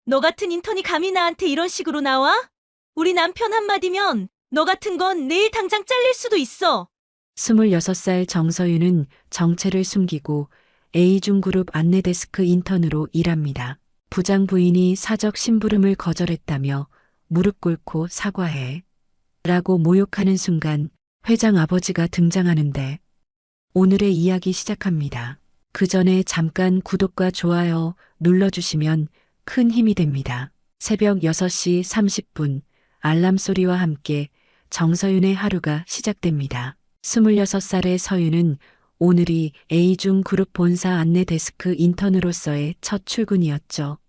너 같은 인턴이 감히 나한테 이런 식으로 나와? 우리 남편 한마디면 너 같은 건 내일 당장 잘릴 수도 있어. 26살 정서윤은 정체를 숨기고 A중그룹 안내데스크 인턴으로 일합니다. 부장 부인이 사적 심부름을 거절했다며 무릎 꿇고 사과해 라고 모욕하는 순간 회장 아버지가 등장하는데 오늘의 이야기 시작합니다. 그 전에 잠깐 구독과 좋아요 눌러주시면 큰 힘이 됩니다. 새벽 6시 30분 알람 소리와 함께 정서윤의 하루가 시작됩니다. 26살의 서윤은 오늘이 A중그룹 본사 안내데스크 인턴으로서의 첫 출근이었죠.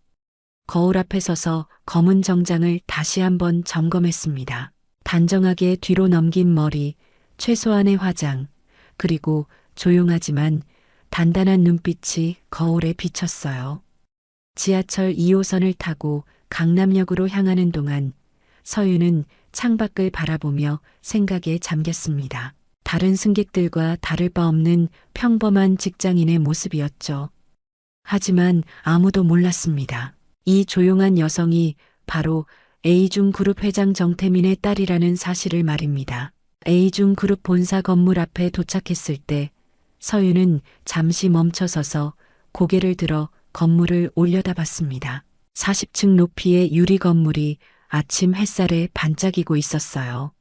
거울 앞에 서서 검은 정장을 다시 한번 점검했습니다. 단정하게 뒤로 넘긴 머리, 최소한의 화장, 그리고 조용하지만 단단한 눈빛이 거울에 비쳤어요. 지하철 2호선을 타고 강남역으로 향하는 동안 서윤은 창밖을 바라보며 생각에 잠겼습니다. 다른 승객들과 다를 바 없는 평범한 직장인의 모습이었죠. 하지만 아무도 몰랐습니다. 이 조용한 여성이 바로 A중그룹 회장 정태민의 딸이라는 사실을 말입니다. A중그룹 본사 건물 앞에 도착했을 때 서윤은 잠시 멈춰서서 고개를 들어 건물을 올려다봤습니다. 40층 높이의 유리 건물이 아침 햇살에 반짝이고 있었어요.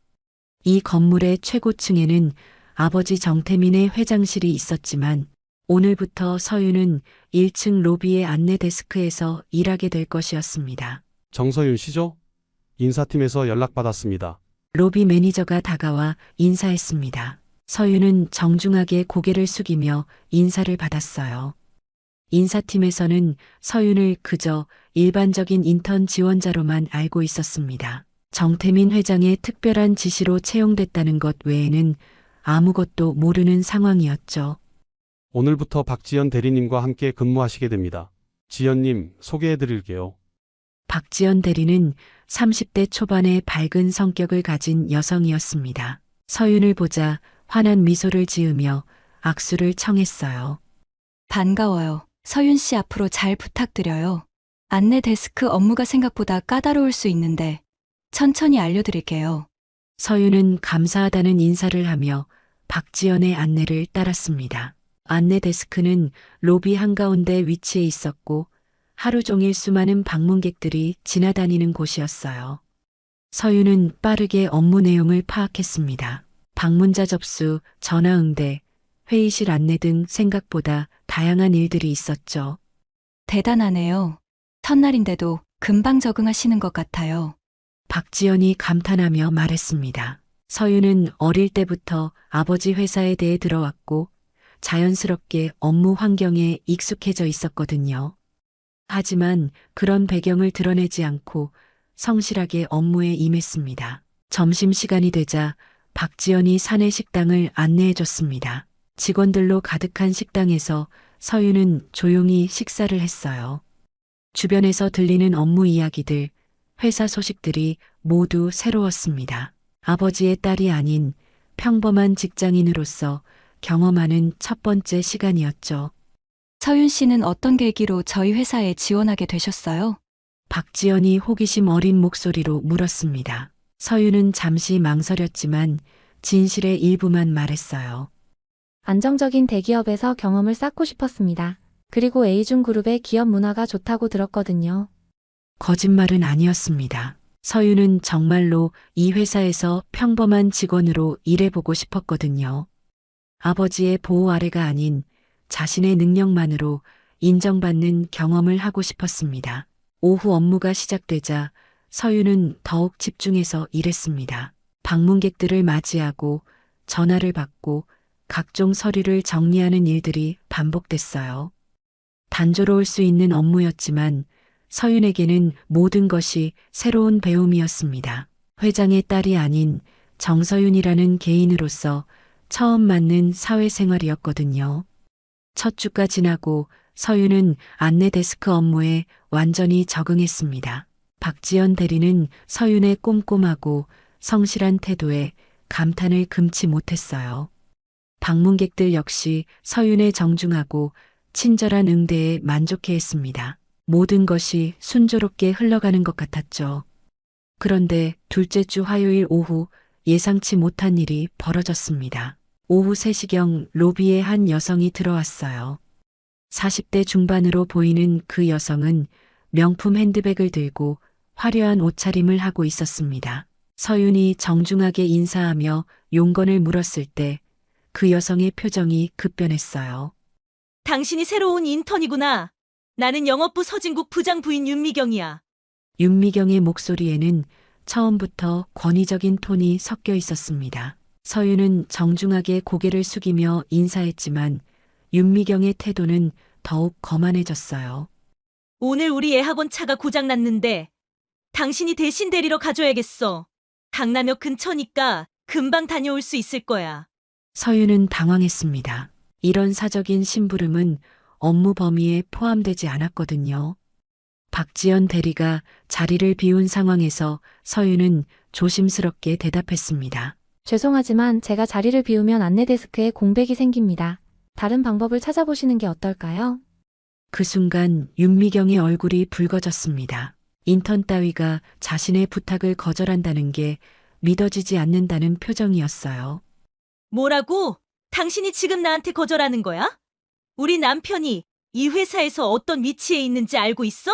이 건물의 최고층에는 아버지 정태민의 회장실이 있었지만 오늘부터 서윤은 1층 로비의 안내 데스크에서 일하게 될 것이었습니다. 정서윤 씨죠? 인사팀에서 연락받았습니다. 로비 매니저가 다가와 인사했습니다. 서윤은 정중하게 고개를 숙이며 인사를 받았어요. 인사팀에서는 서윤을 그저 일반적인 인턴 지원자로만 알고 있었습니다. 정태민 회장의 특별한 지시로 채용됐다는 것 외에는 아무것도 모르는 상황이었죠. 오늘부터 박지연 대리님과 함께 근무하시게 됩니다. 지연님, 소개해드릴게요. 박지연 대리는 30대 초반의 밝은 성격을 가진 여성이었습니다. 서윤을 보자 환한 미소를 지으며 악수를 청했어요. 반가워요. 서윤 씨 앞으로 잘 부탁드려요. 안내 데스크 업무가 생각보다 까다로울 수 있는데 천천히 알려드릴게요. 서윤은 감사하다는 인사를 하며 박지연의 안내를 따랐습니다. 안내 데스크는 로비 한가운데 위치해 있었고 하루 종일 수많은 방문객들이 지나다니는 곳이었어요. 서윤은 빠르게 업무 내용을 파악했습니다. 방문자 접수, 전화 응대, 회의실 안내 등 생각보다 다양한 일들이 있었죠. 대단하네요. 첫날인데도 금방 적응하시는 것 같아요. 박지연이 감탄하며 말했습니다. 서윤은 어릴 때부터 아버지 회사에 대해 들어왔고 자연스럽게 업무 환경에 익숙해져 있었거든요. 하지만 그런 배경을 드러내지 않고 성실하게 업무에 임했습니다. 점심시간이 되자 박지연이 사내 식당을 안내해 줬습니다. 직원들로 가득한 식당에서 서윤은 조용히 식사를 했어요. 주변에서 들리는 업무 이야기들, 회사 소식들이 모두 새로웠습니다. 아버지의 딸이 아닌 평범한 직장인으로서 경험하는 첫 번째 시간이었죠. 서윤 씨는 어떤 계기로 저희 회사에 지원하게 되셨어요? 박지연이 호기심 어린 목소리로 물었습니다. 서윤은 잠시 망설였지만 진실의 일부만 말했어요. 안정적인 대기업에서 경험을 쌓고 싶었습니다. 그리고 A중그룹의 기업 문화가 좋다고 들었거든요. 거짓말은 아니었습니다. 서윤은 정말로 이 회사에서 평범한 직원으로 일해보고 싶었거든요. 아버지의 보호 아래가 아닌 자신의 능력만으로 인정받는 경험을 하고 싶었습니다. 오후 업무가 시작되자 서윤은 더욱 집중해서 일했습니다. 방문객들을 맞이하고 전화를 받고 각종 서류를 정리하는 일들이 반복됐어요. 단조로울 수 있는 업무였지만 서윤에게는 모든 것이 새로운 배움이었습니다. 회장의 딸이 아닌 정서윤이라는 개인으로서 처음 맞는 사회생활이었거든요. 첫 주가 지나고 서윤은 안내 데스크 업무에 완전히 적응했습니다. 박지연 대리는 서윤의 꼼꼼하고 성실한 태도에 감탄을 금치 못했어요. 방문객들 역시 서윤의 정중하고 친절한 응대에 만족해했습니다. 모든 것이 순조롭게 흘러가는 것 같았죠. 그런데 둘째 주 화요일 오후 예상치 못한 일이 벌어졌습니다. 오후 3시경 로비에 한 여성이 들어왔어요. 40대 중반으로 보이는 그 여성은 명품 핸드백을 들고 화려한 옷차림을 하고 있었습니다. 서윤이 정중하게 인사하며 용건을 물었을 때 그 여성의 표정이 급변했어요. 당신이 새로운 인턴이구나. 나는 영업부 서진국 부장 부인 윤미경이야. 윤미경의 목소리에는 처음부터 권위적인 톤이 섞여 있었습니다. 서윤은 정중하게 고개를 숙이며 인사했지만 윤미경의 태도는 더욱 거만해졌어요. 오늘 우리 애학원 차가 고장났는데 당신이 대신 데리러 가줘야겠어. 강남역 근처니까 금방 다녀올 수 있을 거야. 서윤은 당황했습니다. 이런 사적인 심부름은 업무 범위에 포함되지 않았거든요. 박지연 대리가 자리를 비운 상황에서 서윤은 조심스럽게 대답했습니다. 죄송하지만 제가 자리를 비우면 안내 데스크에 공백이 생깁니다. 다른 방법을 찾아보시는 게 어떨까요? 그 순간 윤미경의 얼굴이 붉어졌습니다. 인턴 따위가 자신의 부탁을 거절한다는 게 믿어지지 않는다는 표정이었어요. 뭐라고? 당신이 지금 나한테 거절하는 거야? 우리 남편이 이 회사에서 어떤 위치에 있는지 알고 있어?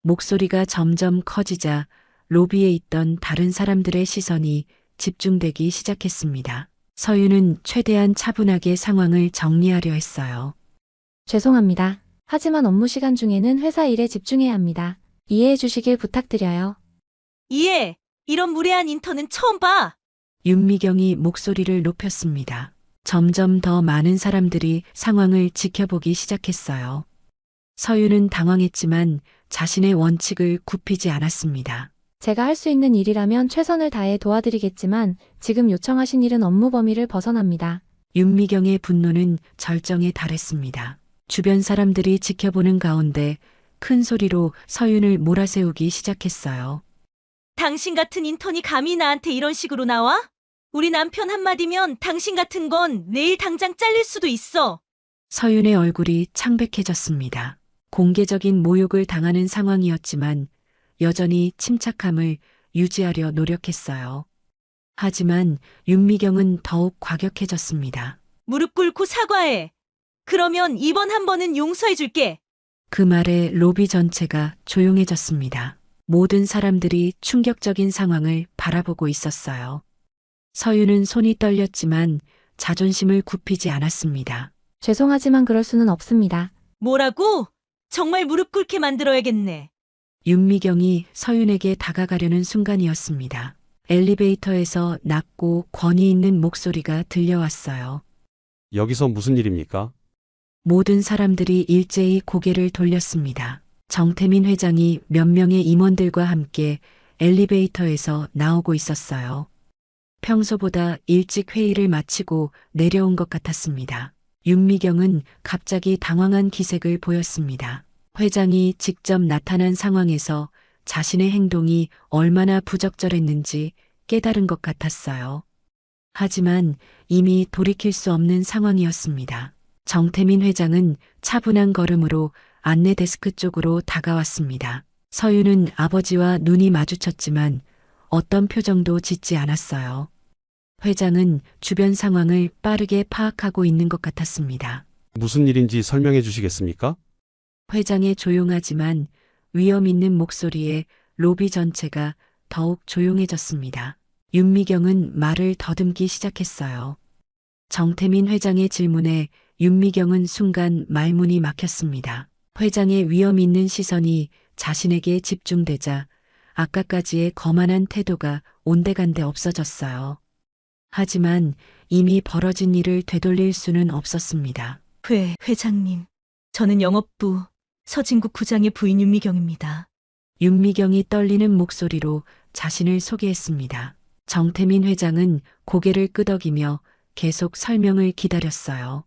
목소리가 점점 커지자 로비에 있던 다른 사람들의 시선이 집중되기 시작했습니다. 서윤은 최대한 차분하게 상황을 정리하려 했어요. 죄송합니다. 하지만 업무 시간 중에는 회사 일에 집중해야 합니다. 이해해 주시길 부탁드려요. 이해. 이런 무례한 인턴은 처음 봐. 윤미경이 목소리를 높였습니다. 점점 더 많은 사람들이 상황을 지켜보기 시작했어요. 서윤은 당황했지만 자신의 원칙을 굽히지 않았습니다. 제가 할 수 있는 일이라면 최선을 다해 도와드리겠지만 지금 요청하신 일은 업무 범위를 벗어납니다. 윤미경의 분노는 절정에 달했습니다. 주변 사람들이 지켜보는 가운데 큰 소리로 서윤을 몰아세우기 시작했어요. 당신 같은 인턴이 감히 나한테 이런 식으로 나와? 우리 남편 한마디면 당신 같은 건 내일 당장 잘릴 수도 있어. 서윤의 얼굴이 창백해졌습니다. 공개적인 모욕을 당하는 상황이었지만 여전히 침착함을 유지하려 노력했어요. 하지만 윤미경은 더욱 과격해졌습니다. 무릎 꿇고 사과해. 그러면 이번 한 번은 용서해 줄게. 그 말에 로비 전체가 조용해졌습니다. 모든 사람들이 충격적인 상황을 바라보고 있었어요. 서윤은 손이 떨렸지만 자존심을 굽히지 않았습니다. 죄송하지만 그럴 수는 없습니다. 뭐라고? 정말 무릎 꿇게 만들어야겠네. 윤미경이 서윤에게 다가가려는 순간이었습니다. 엘리베이터에서 낮고 권위 있는 목소리가 들려왔어요. 여기서 무슨 일입니까? 모든 사람들이 일제히 고개를 돌렸습니다. 정태민 회장이 몇 명의 임원들과 함께 엘리베이터에서 나오고 있었어요. 평소보다 일찍 회의를 마치고 내려온 것 같았습니다. 윤미경은 갑자기 당황한 기색을 보였습니다. 회장이 직접 나타난 상황에서 자신의 행동이 얼마나 부적절했는지 깨달은 것 같았어요. 하지만 이미 돌이킬 수 없는 상황이었습니다. 정태민 회장은 차분한 걸음으로 안내 데스크 쪽으로 다가왔습니다. 서윤은 아버지와 눈이 마주쳤지만 어떤 표정도 짓지 않았어요. 회장은 주변 상황을 빠르게 파악하고 있는 것 같았습니다. 무슨 일인지 설명해 주시겠습니까? 회장의 조용하지만 위험 있는 목소리에 로비 전체가 더욱 조용해졌습니다. 윤미경은 말을 더듬기 시작했어요. 정태민 회장의 질문에 윤미경은 순간 말문이 막혔습니다. 회장의 위험 있는 시선이 자신에게 집중되자 아까까지의 거만한 태도가 온데간데 없어졌어요. 하지만 이미 벌어진 일을 되돌릴 수는 없었습니다. 회장님. 저는 영업부 서진국 부장의 부인 윤미경입니다. 윤미경이 떨리는 목소리로 자신을 소개했습니다. 정태민 회장은 고개를 끄덕이며 계속 설명을 기다렸어요.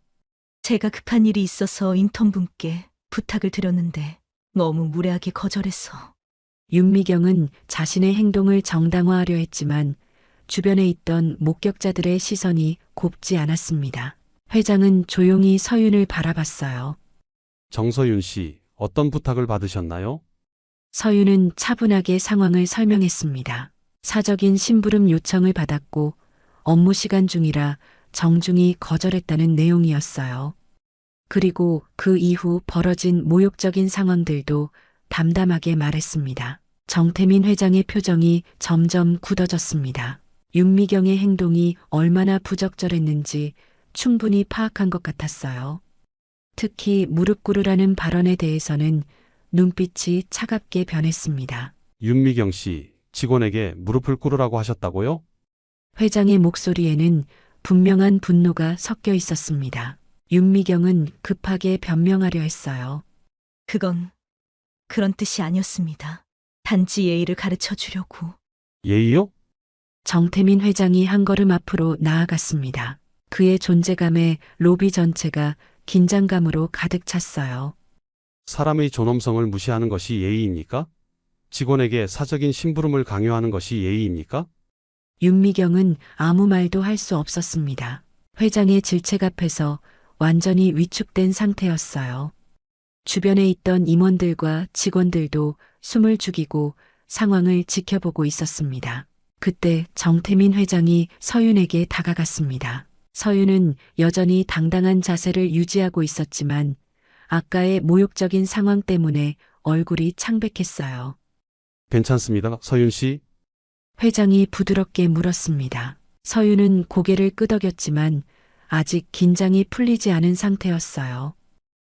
제가 급한 일이 있어서 인턴분께 부탁을 드렸는데 너무 무례하게 거절해서. 윤미경은 자신의 행동을 정당화하려 했지만 주변에 있던 목격자들의 시선이 곱지 않았습니다. 회장은 조용히 서윤을 바라봤어요. 정서윤 씨, 어떤 부탁을 받으셨나요? 서윤은 차분하게 상황을 설명했습니다. 사적인 심부름 요청을 받았고 업무 시간 중이라 정중히 거절했다는 내용이었어요. 그리고 그 이후 벌어진 모욕적인 상황들도 담담하게 말했습니다. 정태민 회장의 표정이 점점 굳어졌습니다. 윤미경의 행동이 얼마나 부적절했는지 충분히 파악한 것 같았어요. 특히 무릎 꿇으라는 발언에 대해서는 눈빛이 차갑게 변했습니다. 윤미경 씨, 직원에게 무릎을 꿇으라고 하셨다고요? 회장의 목소리에는 분명한 분노가 섞여 있었습니다. 윤미경은 급하게 변명하려 했어요. 그건 그런 뜻이 아니었습니다. 단지 예의를 가르쳐 주려고. 예의요? 정태민 회장이 한 걸음 앞으로 나아갔습니다. 그의 존재감에 로비 전체가 긴장감으로 가득 찼어요. 사람의 존엄성을 무시하는 것이 예의입니까? 직원에게 사적인 심부름을 강요하는 것이 예의입니까? 윤미경은 아무 말도 할 수 없었습니다. 회장의 질책 앞에서 완전히 위축된 상태였어요. 주변에 있던 임원들과 직원들도 숨을 죽이고 상황을 지켜보고 있었습니다. 그때 정태민 회장이 서윤에게 다가갔습니다. 서윤은 여전히 당당한 자세를 유지하고 있었지만 아까의 모욕적인 상황 때문에 얼굴이 창백했어요. 괜찮습니다, 서윤 씨. 회장이 부드럽게 물었습니다. 서윤은 고개를 끄덕였지만 아직 긴장이 풀리지 않은 상태였어요.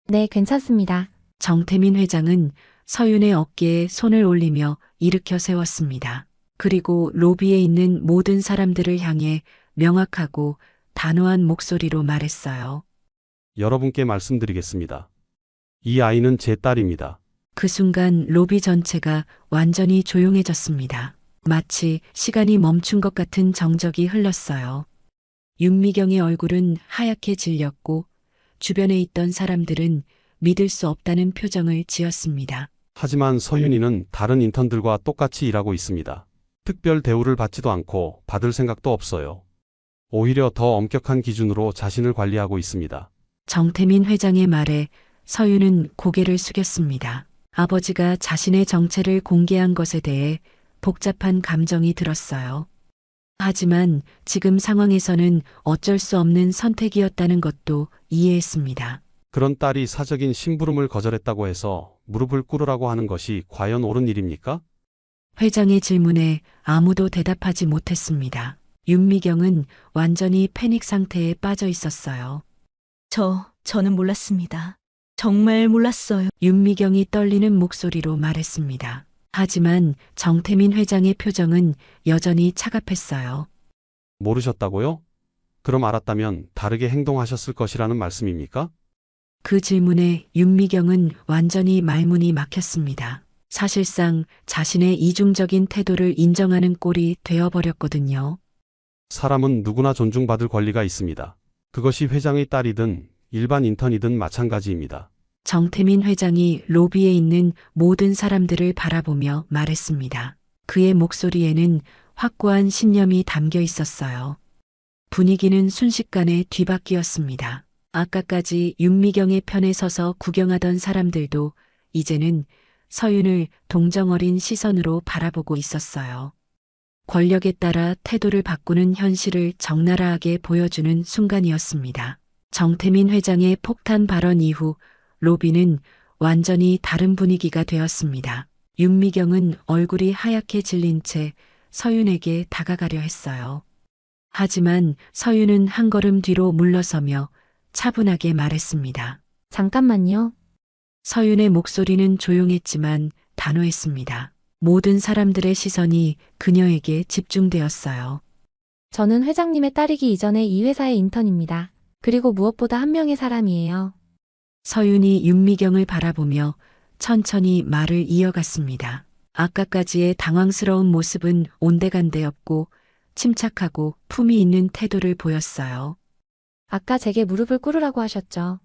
네, 괜찮습니다. 정태민 회장은 서윤의 어깨에 손을 올리며 일으켜 세웠습니다. 그리고 로비에 있는 모든 사람들을 향해 명확하고 단호한 목소리로 말했어요. 여러분께 말씀드리겠습니다. 이 아이는 제 딸입니다. 그 순간 로비 전체가 완전히 조용해졌습니다. 마치 시간이 멈춘 것 같은 정적이 흘렀어요. 윤미경의 얼굴은 하얗게 질렸고 주변에 있던 사람들은 믿을 수 없다는 표정을 지었습니다. 하지만 서윤이는 다른 인턴들과 똑같이 일하고 있습니다. 특별 대우를 받지도 않고 받을 생각도 없어요. 오히려 더 엄격한 기준으로 자신을 관리하고 있습니다. 정태민 회장의 말에 서윤은 고개를 숙였습니다. 아버지가 자신의 정체를 공개한 것에 대해 복잡한 감정이 들었어요. 하지만 지금 상황에서는 어쩔 수 없는 선택이었다는 것도 이해했습니다. 그런 딸이 사적인 심부름을 거절했다고 해서 무릎을 꿇으라고 하는 것이 과연 옳은 일입니까? 회장의 질문에 아무도 대답하지 못했습니다. 윤미경은 완전히 패닉 상태에 빠져 있었어요. 저는 몰랐습니다. 정말 몰랐어요. 윤미경이 떨리는 목소리로 말했습니다. 하지만 정태민 회장의 표정은 여전히 차갑했어요. 모르셨다고요? 그럼 알았다면 다르게 행동하셨을 것이라는 말씀입니까? 그 질문에 윤미경은 완전히 말문이 막혔습니다. 사실상 자신의 이중적인 태도를 인정하는 꼴이 되어버렸거든요. 사람은 누구나 존중받을 권리가 있습니다. 그것이 회장의 딸이든 일반 인턴이든 마찬가지입니다. 정태민 회장이 로비에 있는 모든 사람들을 바라보며 말했습니다. 그의 목소리에는 확고한 신념이 담겨 있었어요. 분위기는 순식간에 뒤바뀌었습니다. 아까까지 윤미경의 편에 서서 구경하던 사람들도 이제는 서윤을 동정어린 시선으로 바라보고 있었어요. 권력에 따라 태도를 바꾸는 현실을 적나라하게 보여주는 순간이었습니다. 정태민 회장의 폭탄 발언 이후 로비는 완전히 다른 분위기가 되었습니다. 윤미경은 얼굴이 하얗게 질린 채 서윤에게 다가가려 했어요. 하지만 서윤은 한 걸음 뒤로 물러서며 차분하게 말했습니다. 잠깐만요. 서윤의 목소리는 조용했지만 단호했습니다. 모든 사람들의 시선이 그녀에게 집중되었어요. 저는 회장님의 딸이기 이전에 이 회사의 인턴입니다. 그리고 무엇보다 한 명의 사람이에요. 서윤이 윤미경을 바라보며 천천히 말을 이어갔습니다. 아까까지의 당황스러운 모습은 온데간데없고 침착하고 품위 있는 태도를 보였어요. 아까 제게 무릎을 꿇으라고 하셨죠.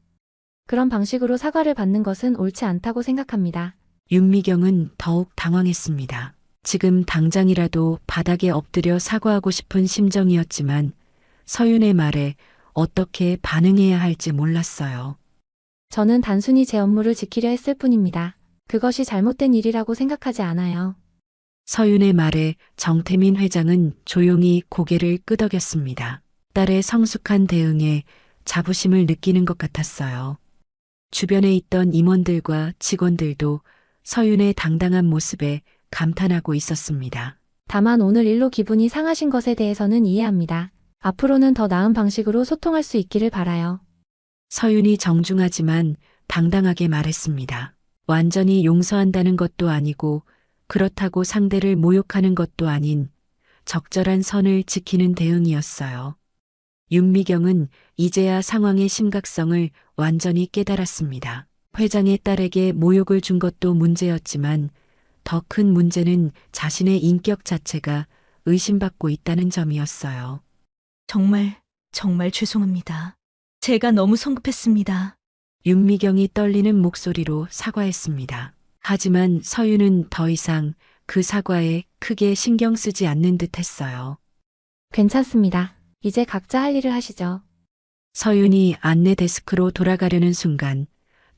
그런 방식으로 사과를 받는 것은 옳지 않다고 생각합니다. 윤미경은 더욱 당황했습니다. 지금 당장이라도 바닥에 엎드려 사과하고 싶은 심정이었지만 서윤의 말에 어떻게 반응해야 할지 몰랐어요. 저는 단순히 제 업무를 지키려 했을 뿐입니다. 그것이 잘못된 일이라고 생각하지 않아요. 서윤의 말에 정태민 회장은 조용히 고개를 끄덕였습니다. 딸의 성숙한 대응에 자부심을 느끼는 것 같았어요. 주변에 있던 임원들과 직원들도 서윤의 당당한 모습에 감탄하고 있었습니다. 다만 오늘 일로 기분이 상하신 것에 대해서는 이해합니다. 앞으로는 더 나은 방식으로 소통할 수 있기를 바라요. 서윤이 정중하지만 당당하게 말했습니다. 완전히 용서한다는 것도 아니고 그렇다고 상대를 모욕하는 것도 아닌 적절한 선을 지키는 대응이었어요. 윤미경은 이제야 상황의 심각성을 완전히 깨달았습니다. 회장의 딸에게 모욕을 준 것도 문제였지만 더 큰 문제는 자신의 인격 자체가 의심받고 있다는 점이었어요. 정말 죄송합니다. 제가 너무 성급했습니다. 윤미경이 떨리는 목소리로 사과했습니다. 하지만 서윤은 더 이상 그 사과에 크게 신경 쓰지 않는 듯 했어요. 괜찮습니다. 이제 각자 할 일을 하시죠. 서윤이 안내 데스크로 돌아가려는 순간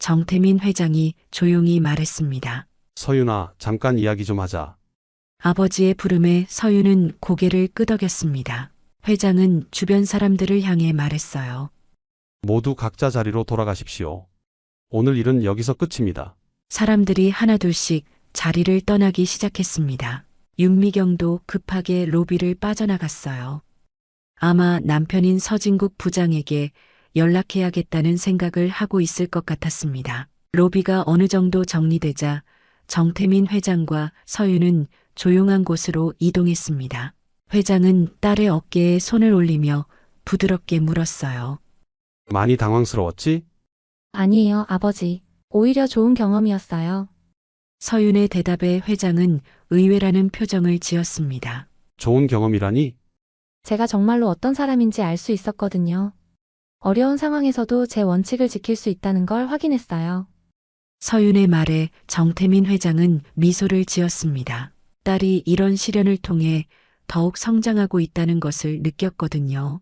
정태민 회장이 조용히 말했습니다. 서윤아, 잠깐 이야기 좀 하자. 아버지의 부름에 서윤은 고개를 끄덕였습니다. 회장은 주변 사람들을 향해 말했어요. 모두 각자 자리로 돌아가십시오. 오늘 일은 여기서 끝입니다. 사람들이 하나둘씩 자리를 떠나기 시작했습니다. 윤미경도 급하게 로비를 빠져나갔어요. 아마 남편인 서진국 부장에게 연락해야겠다는 생각을 하고 있을 것 같았습니다. 로비가 어느 정도 정리되자 정태민 회장과 서윤은 조용한 곳으로 이동했습니다. 회장은 딸의 어깨에 손을 올리며 부드럽게 물었어요. 많이 당황스러웠지? 아니에요, 아버지. 오히려 좋은 경험이었어요. 서윤의 대답에 회장은 의외라는 표정을 지었습니다. 좋은 경험이라니? 제가 정말로 어떤 사람인지 알 수 있었거든요. 어려운 상황에서도 제 원칙을 지킬 수 있다는 걸 확인했어요. 서윤의 말에 정태민 회장은 미소를 지었습니다. 딸이 이런 시련을 통해 더욱 성장하고 있다는 것을 느꼈거든요.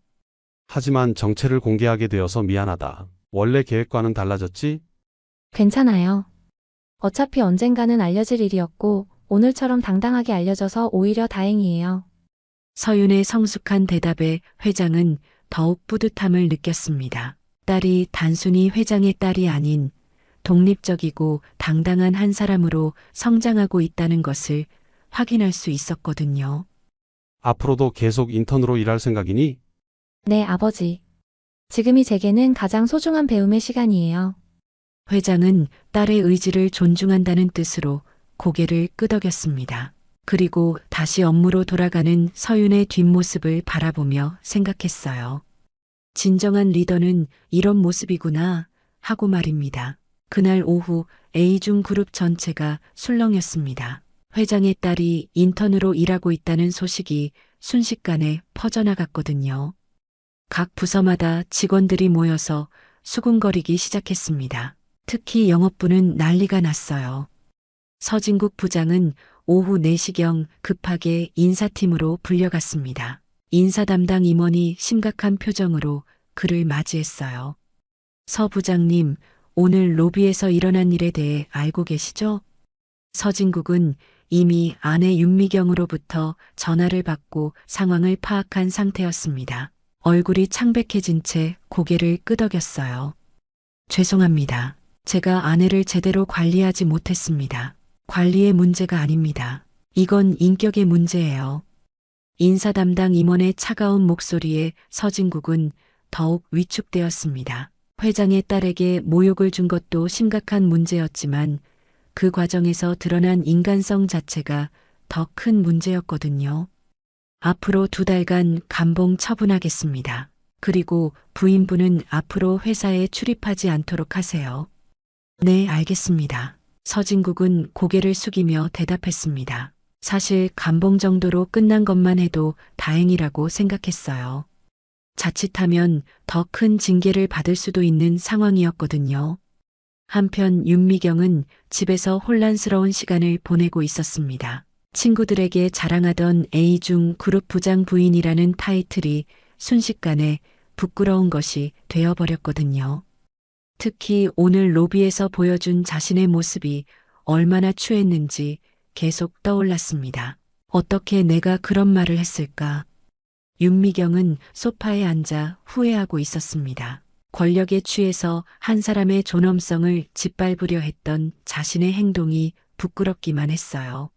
하지만 정체를 공개하게 되어서 미안하다. 원래 계획과는 달라졌지? 괜찮아요. 어차피 언젠가는 알려질 일이었고 오늘처럼 당당하게 알려져서 오히려 다행이에요. 서윤의 성숙한 대답에 회장은 더욱 뿌듯함을 느꼈습니다. 딸이 단순히 회장의 딸이 아닌 독립적이고 당당한 한 사람으로 성장하고 있다는 것을 확인할 수 있었거든요. 앞으로도 계속 인턴으로 일할 생각이니? 네, 아버지. 지금이 제게는 가장 소중한 배움의 시간이에요. 회장은 딸의 의지를 존중한다는 뜻으로 고개를 끄덕였습니다. 그리고 다시 업무로 돌아가는 서윤의 뒷모습을 바라보며 생각했어요. 진정한 리더는 이런 모습이구나 하고 말입니다. 그날 오후 A중 그룹 전체가 술렁였습니다. 회장의 딸이 인턴으로 일하고 있다는 소식이 순식간에 퍼져나갔거든요. 각 부서마다 직원들이 모여서 수군거리기 시작했습니다. 특히 영업부는 난리가 났어요. 서진국 부장은 오후 4시경 급하게 인사팀으로 불려갔습니다. 인사 담당 임원이 심각한 표정으로 그를 맞이했어요. 서 부장님, 오늘 로비에서 일어난 일에 대해 알고 계시죠? 서진국은 이미 아내 윤미경으로부터 전화를 받고 상황을 파악한 상태였습니다. 얼굴이 창백해진 채 고개를 끄덕였어요. 죄송합니다. 제가 아내를 제대로 관리하지 못했습니다. 관리의 문제가 아닙니다. 이건 인격의 문제예요. 인사 담당 임원의 차가운 목소리에 서진국은 더욱 위축되었습니다. 회장의 딸에게 모욕을 준 것도 심각한 문제였지만 그 과정에서 드러난 인간성 자체가 더 큰 문제였거든요. 앞으로 2달간 감봉 처분하겠습니다. 그리고 부인분은 앞으로 회사에 출입하지 않도록 하세요. 네, 알겠습니다. 서진국은 고개를 숙이며 대답했습니다. 사실 감봉 정도로 끝난 것만 해도 다행이라고 생각했어요. 자칫하면 더 큰 징계를 받을 수도 있는 상황이었거든요. 한편 윤미경은 집에서 혼란스러운 시간을 보내고 있었습니다. 친구들에게 자랑하던 A중 그룹 부장 부인이라는 타이틀이 순식간에 부끄러운 것이 되어버렸거든요. 특히 오늘 로비에서 보여준 자신의 모습이 얼마나 추했는지 계속 떠올랐습니다. 어떻게 내가 그런 말을 했을까? 윤미경은 소파에 앉아 후회하고 있었습니다. 권력에 취해서 한 사람의 존엄성을 짓밟으려 했던 자신의 행동이 부끄럽기만 했어요.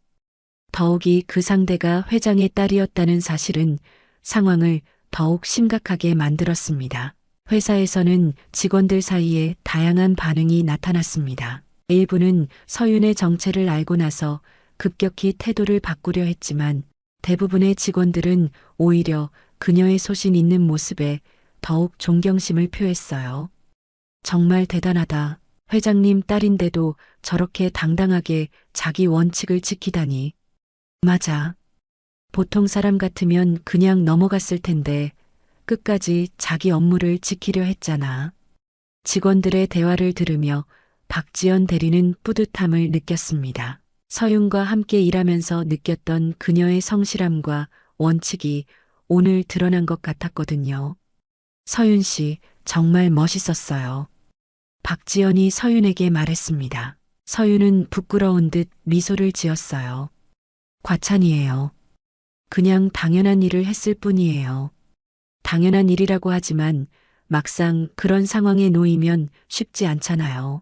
더욱이 그 상대가 회장의 딸이었다는 사실은 상황을 더욱 심각하게 만들었습니다. 회사에서는 직원들 사이에 다양한 반응이 나타났습니다. 일부는 서윤의 정체를 알고 나서 급격히 태도를 바꾸려 했지만 대부분의 직원들은 오히려 그녀의 소신 있는 모습에 더욱 존경심을 표했어요. 정말 대단하다. 회장님 딸인데도 저렇게 당당하게 자기 원칙을 지키다니. 맞아. 보통 사람 같으면 그냥 넘어갔을 텐데 끝까지 자기 업무를 지키려 했잖아. 직원들의 대화를 들으며 박지연 대리는 뿌듯함을 느꼈습니다. 서윤과 함께 일하면서 느꼈던 그녀의 성실함과 원칙이 오늘 드러난 것 같았거든요. 서윤 씨, 정말 멋있었어요. 박지연이 서윤에게 말했습니다. 서윤은 부끄러운 듯 미소를 지었어요. 과찬이에요. 그냥 당연한 일을 했을 뿐이에요. 당연한 일이라고 하지만 막상 그런 상황에 놓이면 쉽지 않잖아요.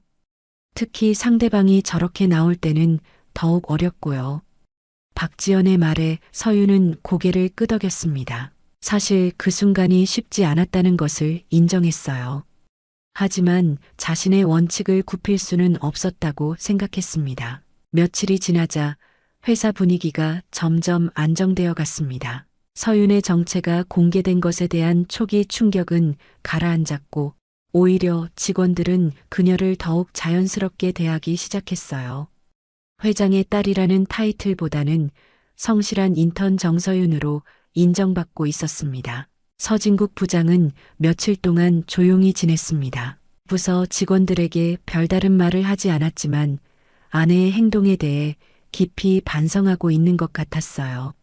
특히 상대방이 저렇게 나올 때는 더욱 어렵고요. 박지연의 말에 서윤은 고개를 끄덕였습니다. 사실 그 순간이 쉽지 않았다는 것을 인정했어요. 하지만 자신의 원칙을 굽힐 수는 없었다고 생각했습니다. 며칠이 지나자 회사 분위기가 점점 안정되어 갔습니다. 서윤의 정체가 공개된 것에 대한 초기 충격은 가라앉았고 오히려 직원들은 그녀를 더욱 자연스럽게 대하기 시작했어요. 회장의 딸이라는 타이틀보다는 성실한 인턴 정서윤으로 인정받고 있었습니다. 서진국 부장은 며칠 동안 조용히 지냈습니다. 부서 직원들에게 별다른 말을 하지 않았지만 아내의 행동에 대해 깊이 반성하고 있는 것 같았어요.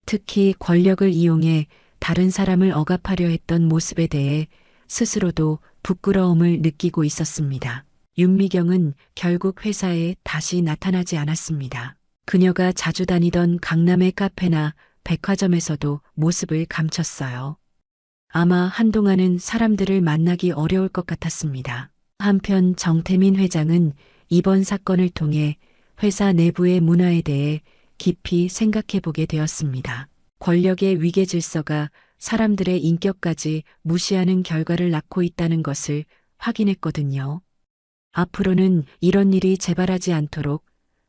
특히 권력을 이용해 다른 사람을 억압하려 했던 모습에 대해 스스로도 부끄러움을 느끼고 있었습니다. 윤미경은 결국 회사에 다시 나타나지 않았습니다. 그녀가 자주 다니던 강남의 카페나 백화점에서도 모습을 감췄어요. 아마 한동안은 사람들을 만나기 어려울 것 같았습니다. 한편 정태민 회장은 이번 사건을 통해 회사 내부의 문화에 대해 깊이 생각해 보게 되었습니다. 권력의 위계 질서가 사람들의 인격까지 무시하는 결과를 낳고 있다는 것을 확인했거든요. 앞으로는 이런 일이 재발하지 않도록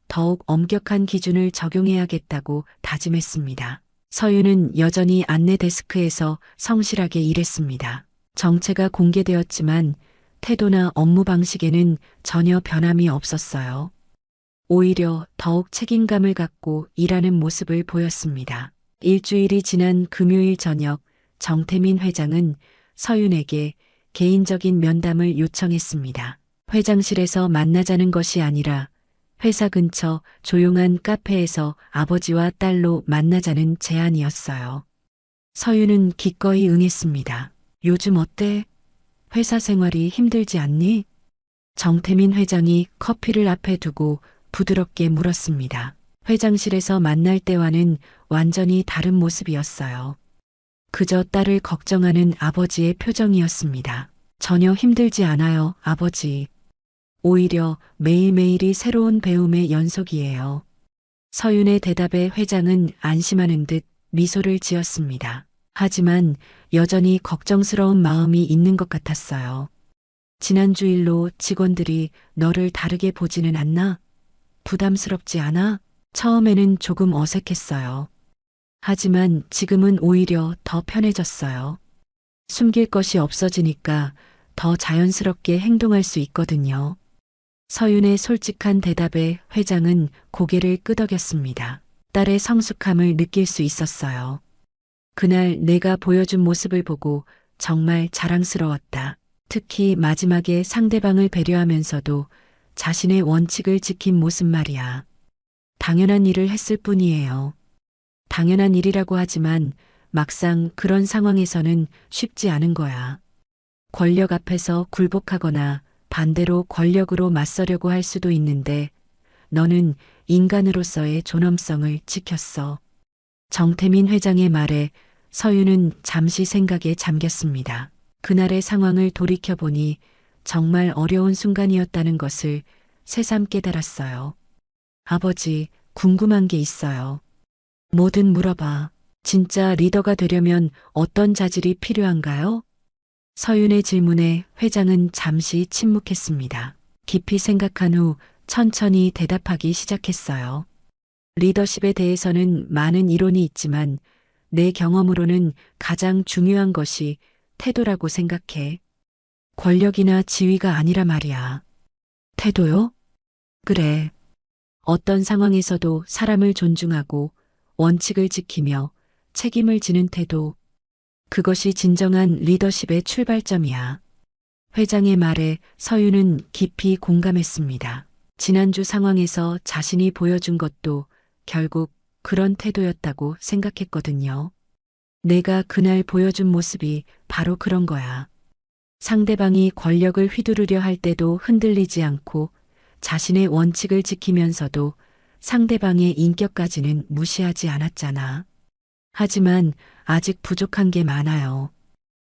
더욱 엄격한 기준을 적용해야겠다고 다짐했습니다. 서윤은 여전히 안내 데스크에서 성실하게 일했습니다. 정체가 공개되었지만 태도나 업무 방식에는 전혀 변함이 없었어요. 오히려 더욱 책임감을 갖고 일하는 모습을 보였습니다. 일주일이 지난 금요일 저녁 정태민 회장은 서윤에게 개인적인 면담을 요청했습니다. 회장실에서 만나자는 것이 아니라 회사 근처 조용한 카페에서 아버지와 딸로 만나자는 제안이었어요. 서윤은 기꺼이 응했습니다. 요즘 어때? 회사 생활이 힘들지 않니? 정태민 회장이 커피를 앞에 두고 부드럽게 물었습니다. 회장실에서 만날 때와는 완전히 다른 모습이었어요. 그저 딸을 걱정하는 아버지의 표정이었습니다. 전혀 힘들지 않아요, 아버지. 오히려 매일매일이 새로운 배움의 연속이에요. 서윤의 대답에 회장은 안심하는 듯 미소를 지었습니다. 하지만 여전히 걱정스러운 마음이 있는 것 같았어요. 지난주 일로 직원들이 너를 다르게 보지는 않나? 부담스럽지 않아? 처음에는 조금 어색했어요. 하지만 지금은 오히려 더 편해졌어요. 숨길 것이 없어지니까 더 자연스럽게 행동할 수 있거든요. 서윤의 솔직한 대답에 회장은 고개를 끄덕였습니다. 딸의 성숙함을 느낄 수 있었어요. 그날 내가 보여준 모습을 보고 정말 자랑스러웠다. 특히 마지막에 상대방을 배려하면서도 자신의 원칙을 지킨 모습 말이야. 당연한 일을 했을 뿐이에요. 당연한 일이라고 하지만 막상 그런 상황에서는 쉽지 않은 거야. 권력 앞에서 굴복하거나 반대로 권력으로 맞서려고 할 수도 있는데 너는 인간으로서의 존엄성을 지켰어. 정태민 회장의 말에 서윤은 잠시 생각에 잠겼습니다. 그날의 상황을 돌이켜보니 정말 어려운 순간이었다는 것을 새삼 깨달았어요. 아버지, 궁금한 게 있어요. 뭐든 물어봐. 진짜 리더가 되려면 어떤 자질이 필요한가요? 서윤의 질문에 회장은 잠시 침묵했습니다. 깊이 생각한 후 천천히 대답하기 시작했어요. 리더십에 대해서는 많은 이론이 있지만 내 경험으로는 가장 중요한 것이 태도라고 생각해. 권력이나 지위가 아니라 말이야. 태도요? 그래. 어떤 상황에서도 사람을 존중하고 원칙을 지키며 책임을 지는 태도. 그것이 진정한 리더십의 출발점이야. 회장의 말에 서윤은 깊이 공감했습니다. 지난주 상황에서 자신이 보여준 것도 결국 그런 태도였다고 생각했거든요. 내가 그날 보여준 모습이 바로 그런 거야. 상대방이 권력을 휘두르려 할 때도 흔들리지 않고 자신의 원칙을 지키면서도 상대방의 인격까지는 무시하지 않았잖아. 하지만 아직 부족한 게 많아요.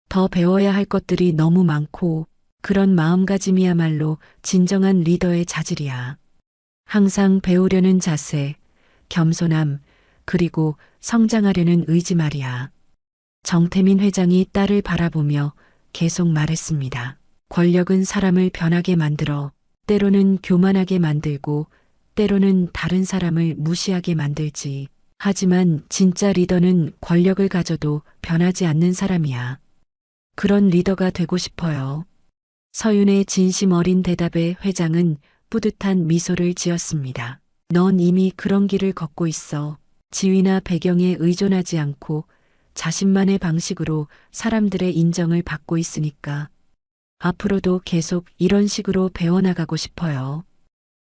더 배워야 할 것들이 너무 많고 그런 마음가짐이야말로 진정한 리더의 자질이야. 항상 배우려는 자세, 겸손함, 그리고 성장하려는 의지 말이야. 정태민 회장이 딸을 바라보며 계속 말했습니다. 권력은 사람을 변하게 만들어 때로는 교만하게 만들고 때로는 다른 사람을 무시하게 만들지. 하지만 진짜 리더는 권력을 가져도 변하지 않는 사람이야. 그런 리더가 되고 싶어요. 서윤의 진심 어린 대답에 회장은 뿌듯한 미소를 지었습니다. 넌 이미 그런 길을 걷고 있어. 지위나 배경에 의존하지 않고 자신만의 방식으로 사람들의 인정을 받고 있으니까 앞으로도 계속 이런 식으로 배워나가고 싶어요.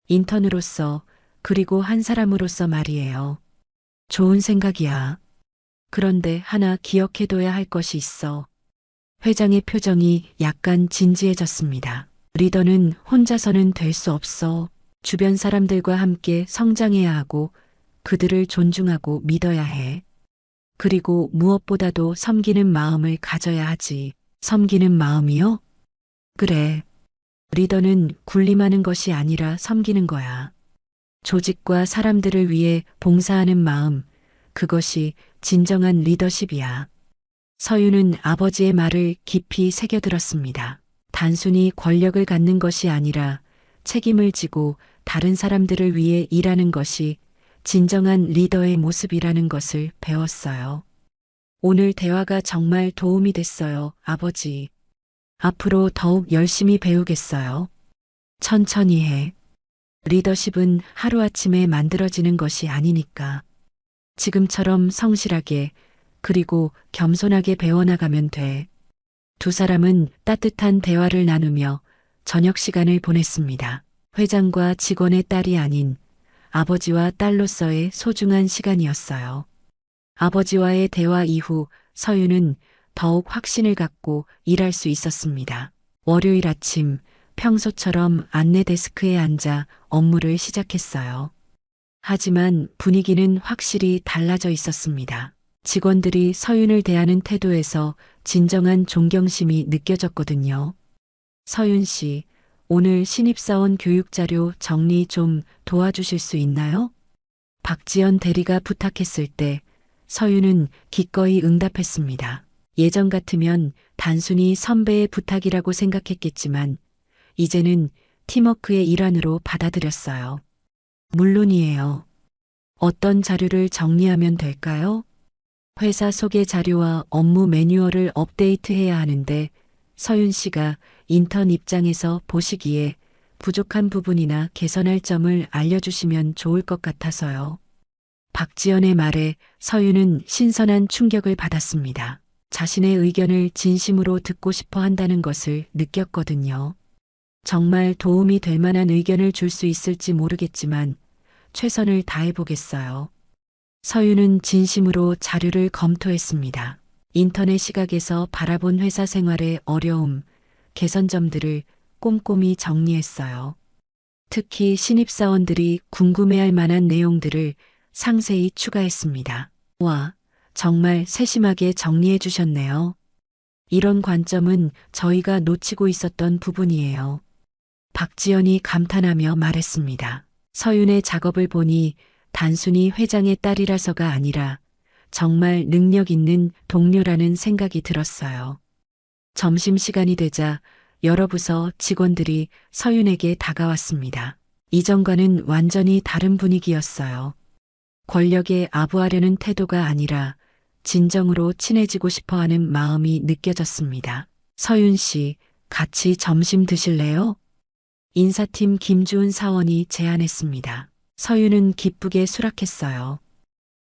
인턴으로서 그리고 한 사람으로서 말이에요. 좋은 생각이야. 그런데 하나 기억해둬야 할 것이 있어. 회장의 표정이 약간 진지해졌습니다. 리더는 혼자서는 될 수 없어. 주변 사람들과 함께 성장해야 하고 그들을 존중하고 믿어야 해. 그리고 무엇보다도 섬기는 마음을 가져야 하지. 섬기는 마음이요? 그래. 리더는 군림하는 것이 아니라 섬기는 거야. 조직과 사람들을 위해 봉사하는 마음, 그것이 진정한 리더십이야. 서윤은 아버지의 말을 깊이 새겨들었습니다. 단순히 권력을 갖는 것이 아니라 책임을 지고 다른 사람들을 위해 일하는 것이 진정한 리더의 모습이라는 것을 배웠어요. 오늘 대화가 정말 도움이 됐어요, 아버지. 앞으로 더욱 열심히 배우겠어요. 천천히 해. 리더십은 하루아침에 만들어지는 것이 아니니까. 지금처럼 성실하게 그리고 겸손하게 배워나가면 돼. 두 사람은 따뜻한 대화를 나누며 저녁 시간을 보냈습니다. 회장과 직원의 딸이 아닌 아버지와 딸로서의 소중한 시간이었어요. 아버지와의 대화 이후 서윤은 더욱 확신을 갖고 일할 수 있었습니다. 월요일 아침 평소처럼 안내 데스크에 앉아 업무를 시작했어요. 하지만 분위기는 확실히 달라져 있었습니다. 직원들이 서윤을 대하는 태도에서 진정한 존경심이 느껴졌거든요. 서윤 씨, 오늘 신입사원 교육자료 정리 좀 도와주실 수 있나요? 박지연 대리가 부탁했을 때 서윤은 기꺼이 응답했습니다. 예전 같으면 단순히 선배의 부탁이라고 생각했겠지만 이제는 팀워크의 일환으로 받아들였어요. 물론이에요. 어떤 자료를 정리하면 될까요? 회사 소개 자료와 업무 매뉴얼을 업데이트해야 하는데 서윤 씨가 인턴 입장에서 보시기에 부족한 부분이나 개선할 점을 알려주시면 좋을 것 같아서요. 박지연의 말에 서윤은 신선한 충격을 받았습니다. 자신의 의견을 진심으로 듣고 싶어 한다는 것을 느꼈거든요. 정말 도움이 될 만한 의견을 줄 수 있을지 모르겠지만 최선을 다해보겠어요. 서윤은 진심으로 자료를 검토했습니다. 인턴의 시각에서 바라본 회사 생활의 어려움, 개선점들을 꼼꼼히 정리했어요. 특히 신입사원들이 궁금해할 만한 내용들을 상세히 추가했습니다. 와, 정말 세심하게 정리해 주셨네요. 이런 관점은 저희가 놓치고 있었던 부분이에요. 박지연이 감탄하며 말했습니다. 서윤의 작업을 보니 단순히 회장의 딸이라서가 아니라 정말 능력 있는 동료라는 생각이 들었어요. 점심시간이 되자 여러 부서 직원들이 서윤에게 다가왔습니다. 이전과는 완전히 다른 분위기였어요. 권력에 아부하려는 태도가 아니라 진정으로 친해지고 싶어 하는 마음이 느껴졌습니다. 서윤 씨, 같이 점심 드실래요? 인사팀 김주은 사원이 제안했습니다. 서윤은 기쁘게 수락했어요.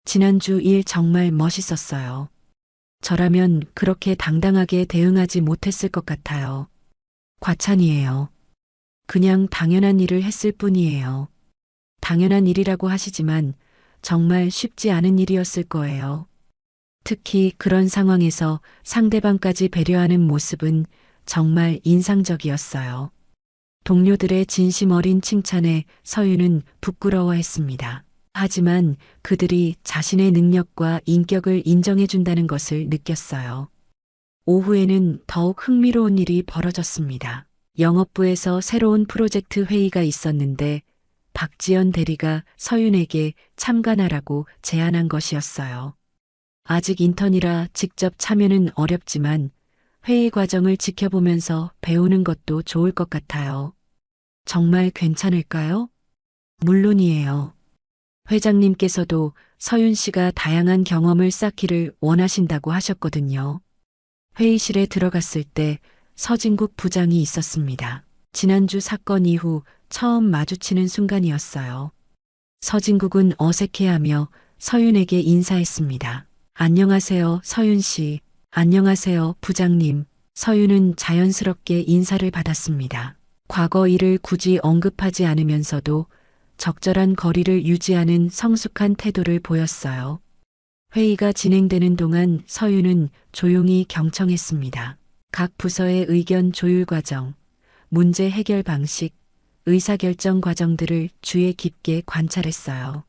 지난주 일 정말 멋있었어요. 저라면 그렇게 당당하게 대응하지 못했을 것 같아요. 과찬이에요. 그냥 당연한 일을 했을 뿐이에요. 당연한 일이라고 하시지만 정말 쉽지 않은 일이었을 거예요. 특히 그런 상황에서 상대방까지 배려하는 모습은 정말 인상적이었어요. 동료들의 진심 어린 칭찬에 서윤은 부끄러워했습니다. 하지만 그들이 자신의 능력과 인격을 인정해준다는 것을 느꼈어요. 오후에는 더욱 흥미로운 일이 벌어졌습니다. 영업부에서 새로운 프로젝트 회의가 있었는데 박지연 대리가 서윤에게 참관하라고 제안한 것이었어요. 아직 인턴이라 직접 참여는 어렵지만 회의 과정을 지켜보면서 배우는 것도 좋을 것 같아요. 정말 괜찮을까요? 물론이에요. 회장님께서도 서윤 씨가 다양한 경험을 쌓기를 원하신다고 하셨거든요. 회의실에 들어갔을 때 서진국 부장이 있었습니다. 지난주 사건 이후 처음 마주치는 순간이었어요. 서진국은 어색해하며 서윤에게 인사했습니다. 안녕하세요, 서윤 씨. 안녕하세요, 부장님. 서윤은 자연스럽게 인사를 받았습니다. 과거 일을 굳이 언급하지 않으면서도 적절한 거리를 유지하는 성숙한 태도를 보였어요. 회의가 진행되는 동안 서윤은 조용히 경청했습니다. 각 부서의 의견 조율 과정, 문제 해결 방식, 의사결정 과정들을 주의 깊게 관찰했어요.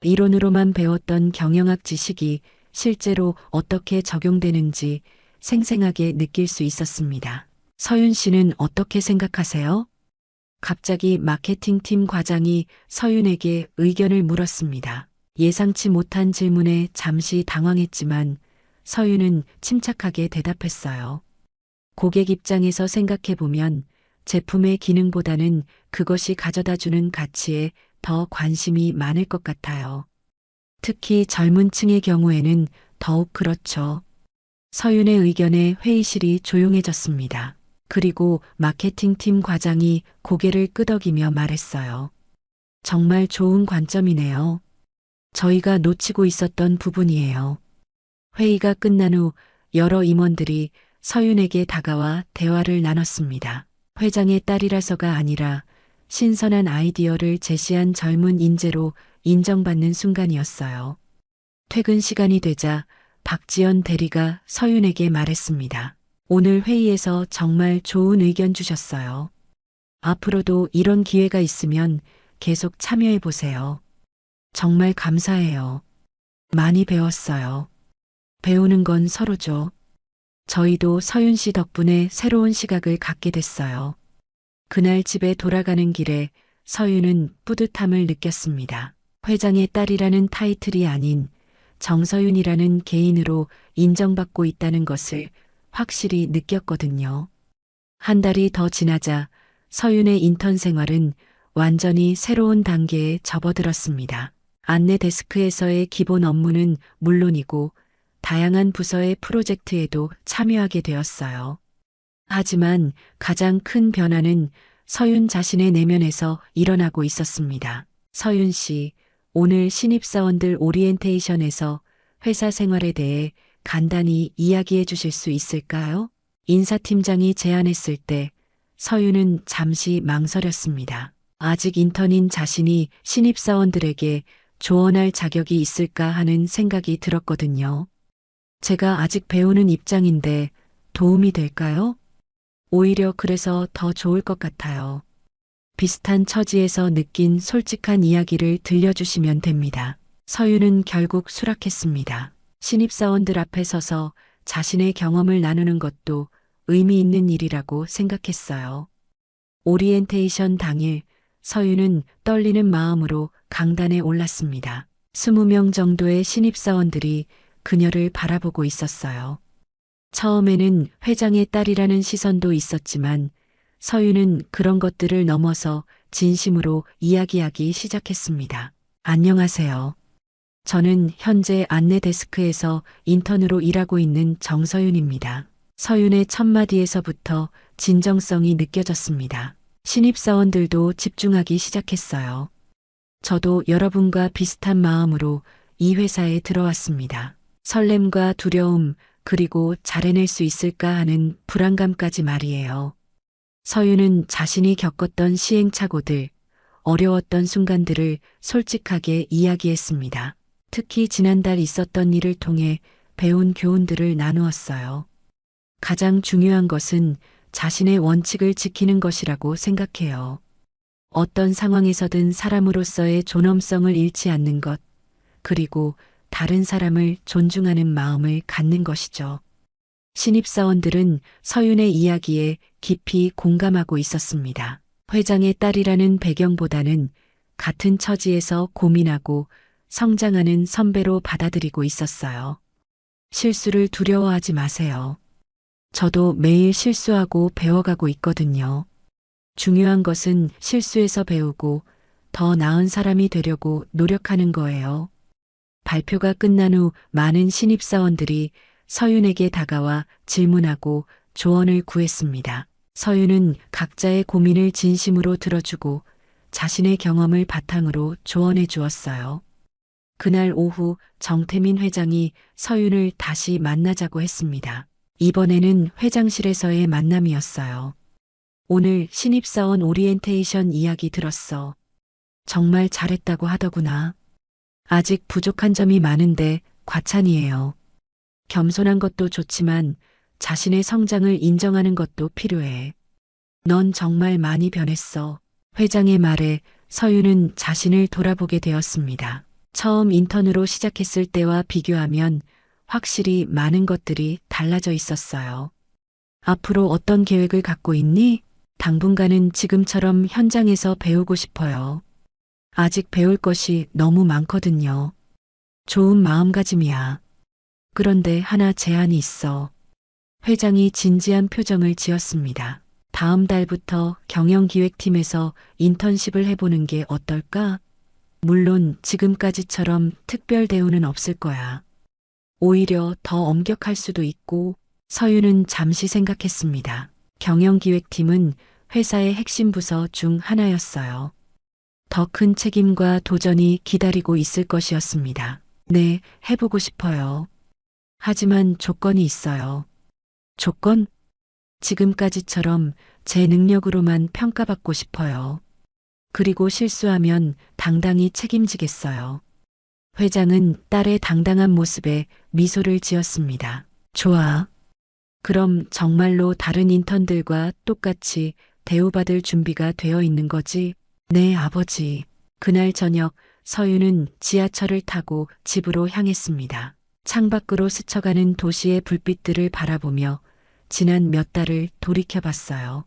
이론으로만 배웠던 경영학 지식이 실제로 어떻게 적용되는지 생생하게 느낄 수 있었습니다. 서윤 씨는 어떻게 생각하세요? 갑자기 마케팅팀 과장이 서윤에게 의견을 물었습니다. 예상치 못한 질문에 잠시 당황했지만 서윤은 침착하게 대답했어요. 고객 입장에서 생각해보면 제품의 기능보다는 그것이 가져다주는 가치에 더 관심이 많을 것 같아요. 특히 젊은 층의 경우에는 더욱 그렇죠. 서윤의 의견에 회의실이 조용해졌습니다. 그리고 마케팅팀 과장이 고개를 끄덕이며 말했어요. 정말 좋은 관점이네요. 저희가 놓치고 있었던 부분이에요. 회의가 끝난 후 여러 임원들이 서윤에게 다가와 대화를 나눴습니다. 회장의 딸이라서가 아니라 신선한 아이디어를 제시한 젊은 인재로 인정받는 순간이었어요. 퇴근 시간이 되자 박지연 대리가 서윤에게 말했습니다. 오늘 회의에서 정말 좋은 의견 주셨어요. 앞으로도 이런 기회가 있으면 계속 참여해 보세요. 정말 감사해요. 많이 배웠어요. 배우는 건 서로죠. 저희도 서윤 씨 덕분에 새로운 시각을 갖게 됐어요. 그날 집에 돌아가는 길에 서윤은 뿌듯함을 느꼈습니다. 회장의 딸이라는 타이틀이 아닌 정서윤이라는 개인으로 인정받고 있다는 것을 확실히 느꼈거든요. 한 달이 더 지나자 서윤의 인턴 생활은 완전히 새로운 단계에 접어들었습니다. 안내 데스크에서의 기본 업무는 물론이고 다양한 부서의 프로젝트에도 참여하게 되었어요. 하지만 가장 큰 변화는 서윤 자신의 내면에서 일어나고 있었습니다. 서윤 씨, 오늘 신입사원들 오리엔테이션에서 회사 생활에 대해 간단히 이야기해 주실 수 있을까요? 인사팀장이 제안했을 때 서윤은 잠시 망설였습니다. 아직 인턴인 자신이 신입사원들에게 조언할 자격이 있을까 하는 생각이 들었거든요. 제가 아직 배우는 입장인데 도움이 될까요? 오히려 그래서 더 좋을 것 같아요. 비슷한 처지에서 느낀 솔직한 이야기를 들려주시면 됩니다. 서윤은 결국 수락했습니다. 신입사원들 앞에 서서 자신의 경험을 나누는 것도 의미 있는 일이라고 생각했어요. 오리엔테이션 당일 서윤은 떨리는 마음으로 강단에 올랐습니다. 20명 정도의 신입사원들이 그녀를 바라보고 있었어요. 처음에는 회장의 딸이라는 시선도 있었지만 서윤은 그런 것들을 넘어서 진심으로 이야기하기 시작했습니다. 안녕하세요. 저는 현재 안내 데스크에서 인턴으로 일하고 있는 정서윤입니다. 서윤의 첫 마디에서부터 진정성이 느껴졌습니다. 신입사원들도 집중하기 시작했어요. 저도 여러분과 비슷한 마음으로 이 회사에 들어왔습니다. 설렘과 두려움, 그리고 잘해낼 수 있을까 하는 불안감까지 말이에요. 서윤은 자신이 겪었던 시행착오들, 어려웠던 순간들을 솔직하게 이야기했습니다. 특히 지난달 있었던 일을 통해 배운 교훈들을 나누었어요. 가장 중요한 것은 자신의 원칙을 지키는 것이라고 생각해요. 어떤 상황에서든 사람으로서의 존엄성을 잃지 않는 것, 그리고 다른 사람을 존중하는 마음을 갖는 것이죠. 신입사원들은 서윤의 이야기에 깊이 공감하고 있었습니다. 회장의 딸이라는 배경보다는 같은 처지에서 고민하고 성장하는 선배로 받아들이고 있었어요. 실수를 두려워하지 마세요. 저도 매일 실수하고 배워가고 있거든요. 중요한 것은 실수에서 배우고 더 나은 사람이 되려고 노력하는 거예요. 발표가 끝난 후 많은 신입사원들이 서윤에게 다가와 질문하고 조언을 구했습니다. 서윤은 각자의 고민을 진심으로 들어주고 자신의 경험을 바탕으로 조언해 주었어요. 그날 오후 정태민 회장이 서윤을 다시 만나자고 했습니다. 이번에는 회장실에서의 만남이었어요. 오늘 신입사원 오리엔테이션 이야기 들었어. 정말 잘했다고 하더구나. 아직 부족한 점이 많은데 과찬이에요. 겸손한 것도 좋지만 자신의 성장을 인정하는 것도 필요해. 넌 정말 많이 변했어. 회장의 말에 서윤은 자신을 돌아보게 되었습니다. 처음 인턴으로 시작했을 때와 비교하면 확실히 많은 것들이 달라져 있었어요. 앞으로 어떤 계획을 갖고 있니? 당분간은 지금처럼 현장에서 배우고 싶어요. 아직 배울 것이 너무 많거든요. 좋은 마음가짐이야. 그런데 하나 제안이 있어. 회장이 진지한 표정을 지었습니다. 다음 달부터 경영기획팀에서 인턴십을 해보는 게 어떨까? 물론 지금까지처럼 특별 대우는 없을 거야. 오히려 더 엄격할 수도 있고. 서윤은 잠시 생각했습니다. 경영기획팀은 회사의 핵심 부서 중 하나였어요. 더 큰 책임과 도전이 기다리고 있을 것이었습니다. 네, 해보고 싶어요. 하지만 조건이 있어요. 조건? 지금까지처럼 제 능력으로만 평가받고 싶어요. 그리고 실수하면 당당히 책임지겠어요. 회장은 딸의 당당한 모습에 미소를 지었습니다. 좋아. 그럼 정말로 다른 인턴들과 똑같이 대우받을 준비가 되어 있는 거지? 네, 아버지. 그날 저녁 서윤은 지하철을 타고 집으로 향했습니다. 창밖으로 스쳐가는 도시의 불빛들을 바라보며 지난 몇 달을 돌이켜봤어요.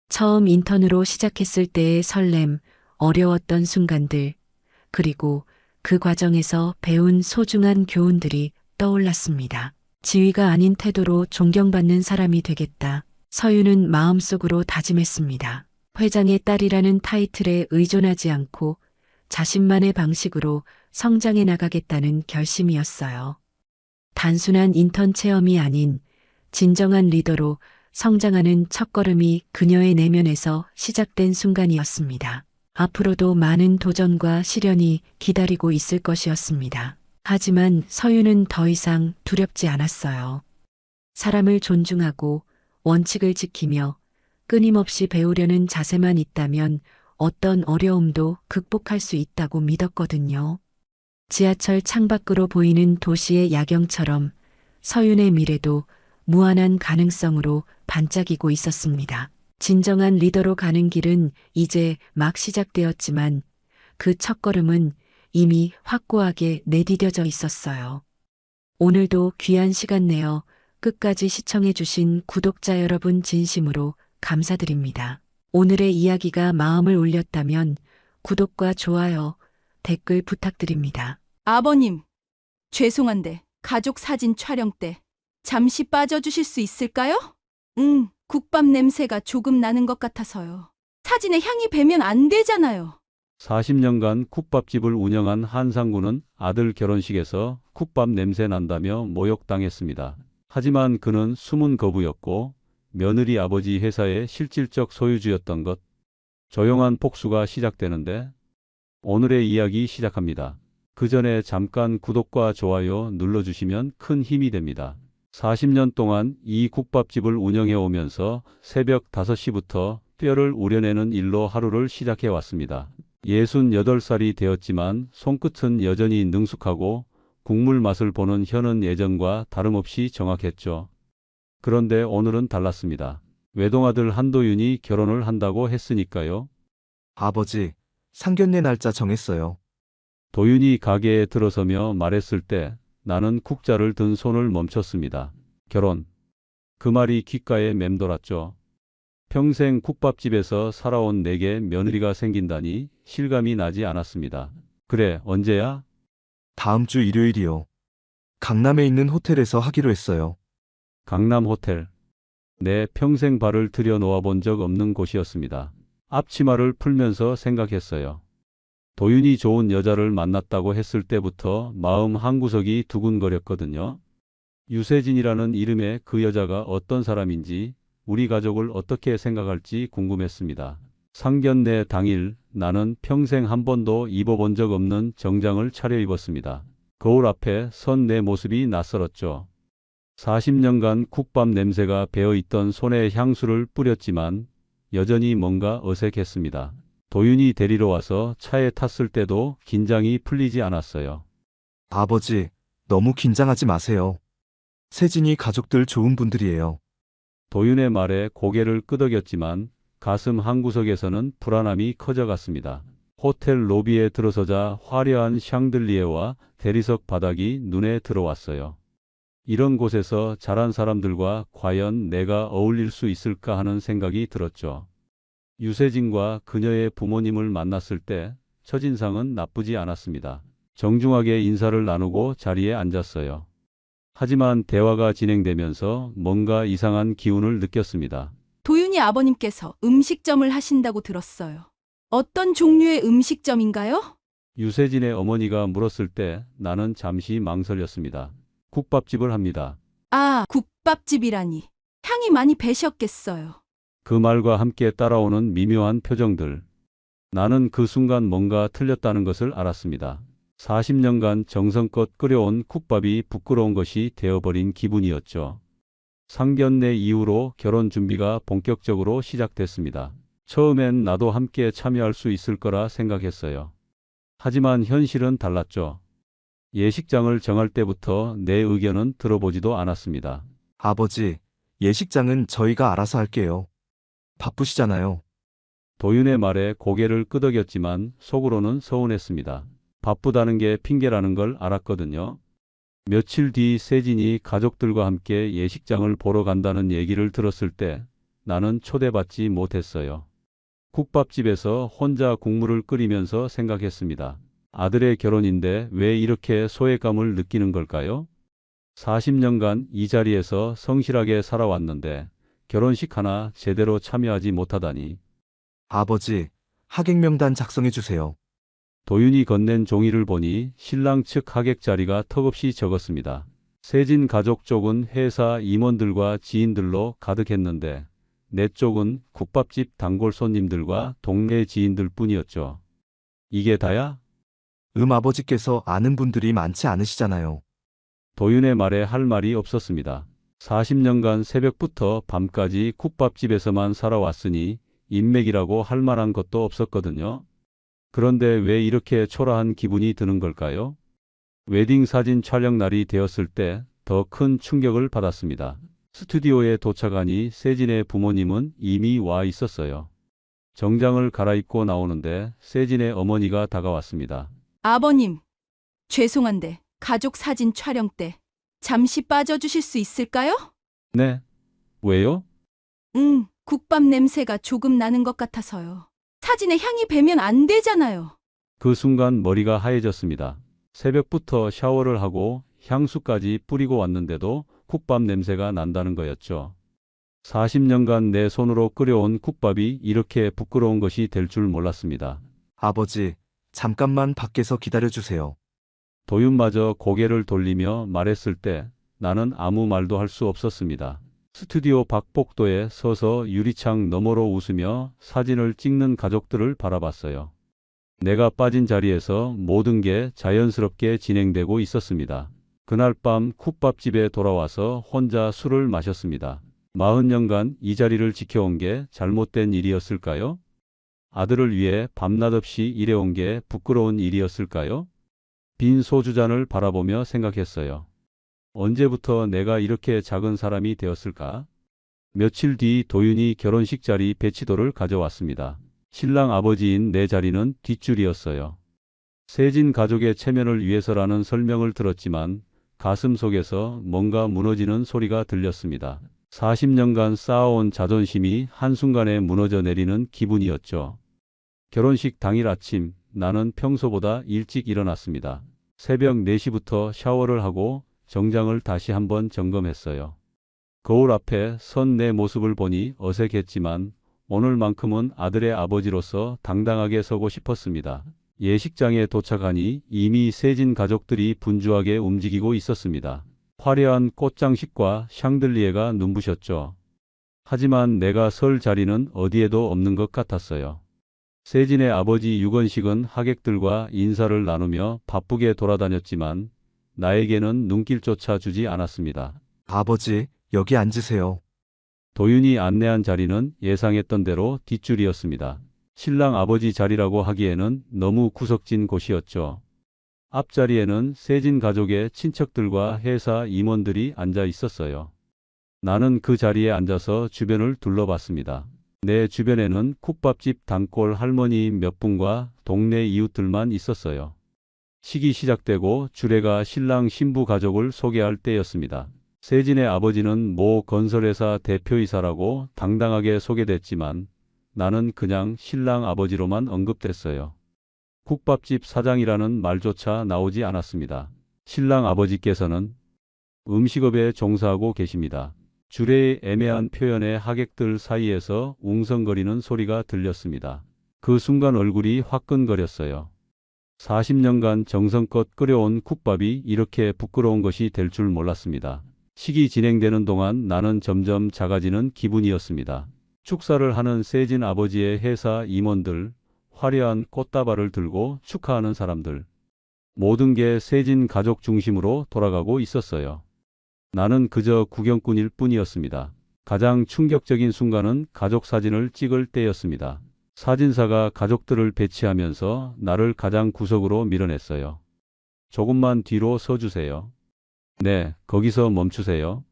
처음 인턴으로 시작했을 때의 설렘, 어려웠던 순간들, 그리고 그 과정에서 배운 소중한 교훈들이 떠올랐습니다. 지위가 아닌 태도로 존경받는 사람이 되겠다. 서윤은 마음속으로 다짐했습니다. 회장의 딸이라는 타이틀에 의존하지 않고 자신만의 방식으로 성장해 나가겠다는 결심이었어요. 단순한 인턴 체험이 아닌 진정한 리더로 성장하는 첫걸음이 그녀의 내면에서 시작된 순간이었습니다. 앞으로도 많은 도전과 시련이 기다리고 있을 것이었습니다. 하지만 서윤은 더 이상 두렵지 않았어요. 사람을 존중하고 원칙을 지키며 끊임없이 배우려는 자세만 있다면 어떤 어려움도 극복할 수 있다고 믿었거든요. 지하철 창밖으로 보이는 도시의 야경처럼 서윤의 미래도 무한한 가능성으로 반짝이고 있었습니다. 진정한 리더로 가는 길은 이제 막 시작되었지만 그 첫걸음은 이미 확고하게 내디뎌져 있었어요. 오늘도 귀한 시간 내어 끝까지 시청해주신 구독자 여러분 진심으로 감사드립니다. 오늘의 이야기가 마음을 울렸다면 구독과 좋아요, 댓글 부탁드립니다. 아버님, 죄송한데 가족 사진 촬영 때 잠시 빠져주실 수 있을까요? 국밥 냄새가 조금 나는 것 같아서요. 사진에 향이 배면 안 되잖아요. 40년간 국밥집을 운영한 한상구는 아들 결혼식에서 국밥 냄새 난다며 모욕당했습니다. 하지만 그는 숨은 거부였고 며느리 아버지 회사의 실질적 소유주였던 것. 조용한 복수가 시작되는데 오늘의 이야기 시작합니다. 그 전에 잠깐 구독과 좋아요 눌러주시면 큰 힘이 됩니다. 40년 동안 이 국밥집을 운영해 오면서 새벽 5시부터 뼈를 우려내는 일로 하루를 시작해 왔습니다. 68살이 되었지만 손끝은 여전히 능숙하고 국물 맛을 보는 혀는 예전과 다름없이 정확했죠. 그런데 오늘은 달랐습니다. 외동아들 한도윤이 결혼을 한다고 했으니까요. 아버지, 상견례 날짜 정했어요. 도윤이 가게에 들어서며 말했을 때 나는 국자를 든 손을 멈췄습니다. 결혼. 그 말이 귓가에 맴돌았죠. 평생 국밥집에서 살아온 내게 며느리가 생긴다니 실감이 나지 않았습니다. 그래, 언제야? 다음 주 일요일이요. 강남에 있는 호텔에서 하기로 했어요. 강남 호텔. 내 평생 발을 들여 놓아본 적 없는 곳이었습니다. 앞치마를 풀면서 생각했어요. 도윤이 좋은 여자를 만났다고 했을 때부터 마음 한구석이 두근거렸거든요. 유세진이라는 이름의 그 여자가 어떤 사람인지 우리 가족을 어떻게 생각할지 궁금했습니다. 상견례 당일 나는 평생 한 번도 입어본 적 없는 정장을 차려입었습니다. 거울 앞에 선 내 모습이 낯설었죠. 40년간 국밥 냄새가 배어있던 손에 향수를 뿌렸지만 여전히 뭔가 어색했습니다. 도윤이 데리러 와서 차에 탔을 때도 긴장이 풀리지 않았어요. 아버지, 너무 긴장하지 마세요. 세진이 가족들 좋은 분들이에요. 도윤의 말에 고개를 끄덕였지만 가슴 한구석에서는 불안함이 커져갔습니다. 호텔 로비에 들어서자 화려한 샹들리에와 대리석 바닥이 눈에 들어왔어요. 이런 곳에서 자란 사람들과 과연 내가 어울릴 수 있을까 하는 생각이 들었죠. 유세진과 그녀의 부모님을 만났을 때 첫인상은 나쁘지 않았습니다. 정중하게 인사를 나누고 자리에 앉았어요. 하지만 대화가 진행되면서 뭔가 이상한 기운을 느꼈습니다. 도윤이 아버님께서 음식점을 하신다고 들었어요. 어떤 종류의 음식점인가요? 유세진의 어머니가 물었을 때 나는 잠시 망설였습니다. 국밥집을 합니다. 아, 국밥집이라니. 향이 많이 배셨겠어요. 그 말과 함께 따라오는 미묘한 표정들. 나는 그 순간 뭔가 틀렸다는 것을 알았습니다. 40년간 정성껏 끓여온 국밥이 부끄러운 것이 되어버린 기분이었죠. 상견례 이후로 결혼 준비가 본격적으로 시작됐습니다. 처음엔 나도 함께 참여할 수 있을 거라 생각했어요. 하지만 현실은 달랐죠. 예식장을 정할 때부터 내 의견은 들어보지도 않았습니다. 아버지, 예식장은 저희가 알아서 할게요. 바쁘시잖아요. 도윤의 말에 고개를 끄덕였지만 속으로는 서운했습니다. 바쁘다는 게 핑계라는 걸 알았거든요. 며칠 뒤 세진이 가족들과 함께 예식장을 보러 간다는 얘기를 들었을 때 나는 초대받지 못했어요. 국밥집에서 혼자 국물을 끓이면서 생각했습니다. 아들의 결혼인데 왜 이렇게 소외감을 느끼는 걸까요? 40년간 이 자리에서 성실하게 살아왔는데 결혼식 하나 제대로 참여하지 못하다니. 아버지, 하객 명단 작성해 주세요. 도윤이 건넨 종이를 보니 신랑 측 하객 자리가 턱없이 적었습니다. 세진 가족 쪽은 회사 임원들과 지인들로 가득했는데 내 쪽은 국밥집 단골 손님들과 동네 지인들 뿐이었죠. 이게 다야? 아버지께서 아는 분들이 많지 않으시잖아요. 도윤의 말에 할 말이 없었습니다. 40년간 새벽부터 밤까지 국밥집에서만 살아왔으니 인맥이라고 할 만한 것도 없었거든요. 그런데 왜 이렇게 초라한 기분이 드는 걸까요? 웨딩 사진 촬영 날이 되었을 때 더 큰 충격을 받았습니다. 스튜디오에 도착하니 세진의 부모님은 이미 와 있었어요. 정장을 갈아입고 나오는데 세진의 어머니가 다가왔습니다. 아버님, 죄송한데 가족 사진 촬영 때 잠시 빠져주실 수 있을까요? 네? 왜요? 국밥 냄새가 조금 나는 것 같아서요. 사진에 향이 배면 안 되잖아요. 그 순간 머리가 하얘졌습니다. 새벽부터 샤워를 하고 향수까지 뿌리고 왔는데도 국밥 냄새가 난다는 거였죠. 40년간 내 손으로 끓여온 국밥이 이렇게 부끄러운 것이 될 줄 몰랐습니다. 아버지, 잠깐만 밖에서 기다려주세요. 도윤마저 고개를 돌리며 말했을 때 나는 아무 말도 할 수 없었습니다. 스튜디오 밖 복도에 서서 유리창 너머로 웃으며 사진을 찍는 가족들을 바라봤어요. 내가 빠진 자리에서 모든 게 자연스럽게 진행되고 있었습니다. 그날 밤 국밥집에 돌아와서 혼자 술을 마셨습니다. 40년간 이 자리를 지켜온 게 잘못된 일이었을까요? 아들을 위해 밤낮 없이 일해온 게 부끄러운 일이었을까요? 빈 소주잔을 바라보며 생각했어요. 언제부터 내가 이렇게 작은 사람이 되었을까? 며칠 뒤 도윤이 결혼식 자리 배치도를 가져왔습니다. 신랑 아버지인 내 자리는 뒷줄이었어요. 세진 가족의 체면을 위해서라는 설명을 들었지만 가슴 속에서 뭔가 무너지는 소리가 들렸습니다. 40년간 쌓아온 자존심이 한순간에 무너져 내리는 기분이었죠. 결혼식 당일 아침 나는 평소보다 일찍 일어났습니다. 새벽 4시부터 샤워를 하고 정장을 다시 한번 점검했어요. 거울 앞에 선 내 모습을 보니 어색했지만 오늘만큼은 아들의 아버지로서 당당하게 서고 싶었습니다. 예식장에 도착하니 이미 세진 가족들이 분주하게 움직이고 있었습니다. 화려한 꽃장식과 샹들리에가 눈부셨죠. 하지만 내가 설 자리는 어디에도 없는 것 같았어요. 세진의 아버지 유건식은 하객들과 인사를 나누며 바쁘게 돌아다녔지만 나에게는 눈길조차 주지 않았습니다. 아버지, 여기 앉으세요. 도윤이 안내한 자리는 예상했던 대로 뒷줄이었습니다. 신랑 아버지 자리라고 하기에는 너무 구석진 곳이었죠. 앞자리에는 세진 가족의 친척들과 회사 임원들이 앉아 있었어요. 나는 그 자리에 앉아서 주변을 둘러봤습니다. 내 주변에는 국밥집 단골 할머니 몇 분과 동네 이웃들만 있었어요. 식이 시작되고 주례가 신랑 신부 가족을 소개할 때였습니다. 세진의 아버지는 모 건설회사 대표이사라고 당당하게 소개됐지만 나는 그냥 신랑 아버지로만 언급됐어요. 국밥집 사장이라는 말조차 나오지 않았습니다. 신랑 아버지께서는 음식업에 종사하고 계십니다. 주례의 애매한 표현에 하객들 사이에서 웅성거리는 소리가 들렸습니다. 그 순간 얼굴이 화끈거렸어요. 40년간 정성껏 끓여온 국밥이 이렇게 부끄러운 것이 될 줄 몰랐습니다. 식이 진행되는 동안 나는 점점 작아지는 기분이었습니다. 축사를 하는 세진 아버지의 회사 임원들, 화려한 꽃다발을 들고 축하하는 사람들. 모든 게 세진 가족 중심으로 돌아가고 있었어요. 나는 그저 구경꾼일 뿐이었습니다. 가장 충격적인 순간은 가족 사진을 찍을 때였습니다. 사진사가 가족들을 배치하면서 나를 가장 구석으로 밀어냈어요. 조금만 뒤로 서주세요. 네, 거기서 멈추세요.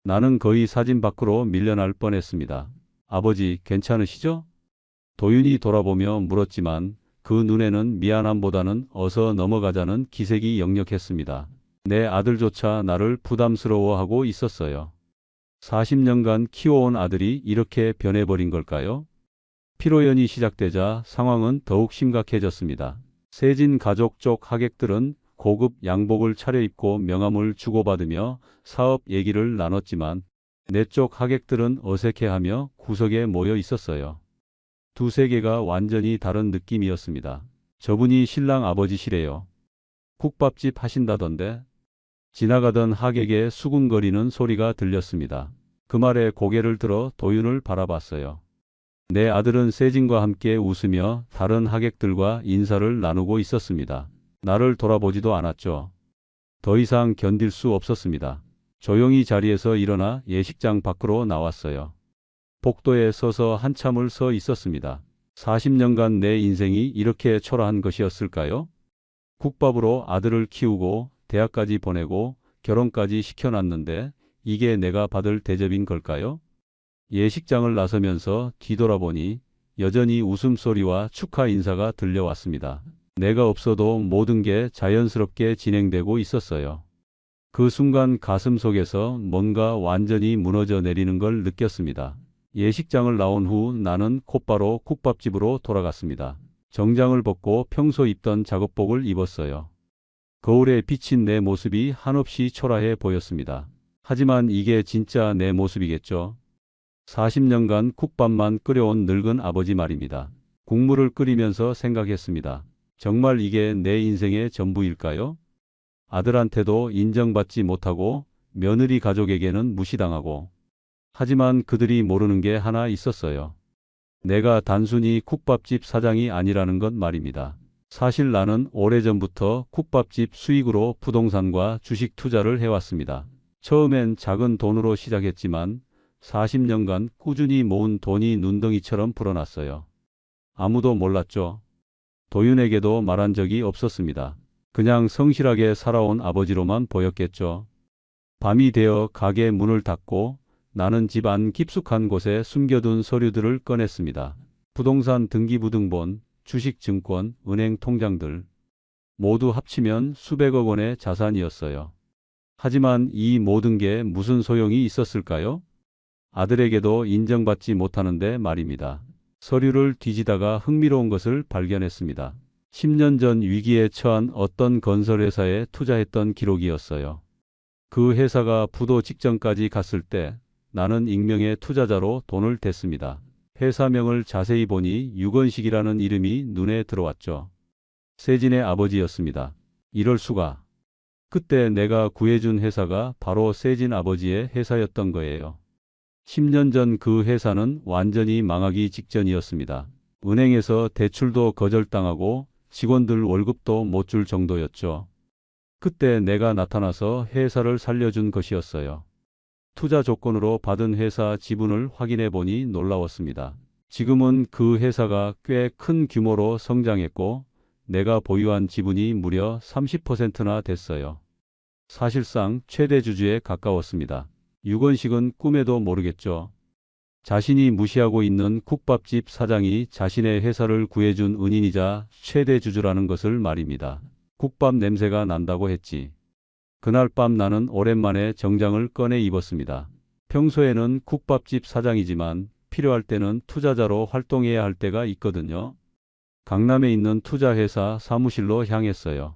나는 거의 사진 밖으로 밀려날 뻔했습니다. 아버지, 괜찮으시죠? 도윤이 돌아보며 물었지만 그 눈에는 미안함보다는 어서 넘어가자는 기색이 역력했습니다. 내 아들조차 나를 부담스러워하고 있었어요. 40년간 키워온 아들이 이렇게 변해버린 걸까요? 피로연이 시작되자 상황은 더욱 심각해졌습니다. 세진 가족 쪽 하객들은 고급 양복을 차려입고 명함을 주고받으며 사업 얘기를 나눴지만 내 쪽 하객들은 어색해하며 구석에 모여 있었어요. 두 세계가 완전히 다른 느낌이었습니다. 저분이 신랑 아버지시래요. 국밥집 하신다던데. 지나가던 하객의 수군거리는 소리가 들렸습니다. 그 말에 고개를 들어 도윤을 바라봤어요. 내 아들은 세진과 함께 웃으며 다른 하객들과 인사를 나누고 있었습니다. 나를 돌아보지도 않았죠. 더 이상 견딜 수 없었습니다. 조용히 자리에서 일어나 예식장 밖으로 나왔어요. 복도에 서서 한참을 서 있었습니다. 40년간 내 인생이 이렇게 초라한 것이었을까요? 국밥으로 아들을 키우고 대학까지 보내고 결혼까지 시켜놨는데 이게 내가 받을 대접인 걸까요? 예식장을 나서면서 뒤돌아보니 여전히 웃음소리와 축하 인사가 들려왔습니다. 내가 없어도 모든 게 자연스럽게 진행되고 있었어요. 그 순간 가슴 속에서 뭔가 완전히 무너져 내리는 걸 느꼈습니다. 예식장을 나온 후 나는 곧바로 국밥집으로 돌아갔습니다. 정장을 벗고 평소 입던 작업복을 입었어요. 거울에 비친 내 모습이 한없이 초라해 보였습니다. 하지만 이게 진짜 내 모습이겠죠? 40년간 국밥만 끓여온 늙은 아버지 말입니다. 국물을 끓이면서 생각했습니다. 정말 이게 내 인생의 전부일까요? 아들한테도 인정받지 못하고 며느리 가족에게는 무시당하고. 하지만 그들이 모르는 게 하나 있었어요. 내가 단순히 국밥집 사장이 아니라는 것 말입니다. 사실 나는 오래전부터 국밥집 수익으로 부동산과 주식 투자를 해왔습니다. 처음엔 작은 돈으로 시작했지만 40년간 꾸준히 모은 돈이 눈덩이처럼 불어났어요. 아무도 몰랐죠. 도윤에게도 말한 적이 없었습니다. 그냥 성실하게 살아온 아버지로만 보였겠죠. 밤이 되어 가게 문을 닫고 나는 집 안 깊숙한 곳에 숨겨둔 서류들을 꺼냈습니다. 부동산 등기부등본, 주식증권, 은행 통장들 모두 합치면 수백억 원의 자산이었어요. 하지만 이 모든 게 무슨 소용이 있었을까요? 아들에게도 인정받지 못하는데 말입니다. 서류를 뒤지다가 흥미로운 것을 발견했습니다. 10년 전 위기에 처한 어떤 건설회사에 투자했던 기록이었어요. 그 회사가 부도 직전까지 갔을 때 나는 익명의 투자자로 돈을 댔습니다. 회사명을 자세히 보니 유건식이라는 이름이 눈에 들어왔죠. 세진의 아버지였습니다. 이럴 수가. 그때 내가 구해준 회사가 바로 세진 아버지의 회사였던 거예요. 10년 전 그 회사는 완전히 망하기 직전이었습니다. 은행에서 대출도 거절당하고 직원들 월급도 못 줄 정도였죠. 그때 내가 나타나서 회사를 살려준 것이었어요. 투자 조건으로 받은 회사 지분을 확인해 보니 놀라웠습니다. 지금은 그 회사가 꽤 큰 규모로 성장했고 내가 보유한 지분이 무려 30%나 됐어요. 사실상 최대 주주에 가까웠습니다. 유건식은 꿈에도 모르겠죠. 자신이 무시하고 있는 국밥집 사장이 자신의 회사를 구해준 은인이자 최대 주주라는 것을 말입니다. 국밥 냄새가 난다고 했지. 그날 밤 나는 오랜만에 정장을 꺼내 입었습니다. 평소에는 국밥집 사장이지만 필요할 때는 투자자로 활동해야 할 때가 있거든요. 강남에 있는 투자회사 사무실로 향했어요.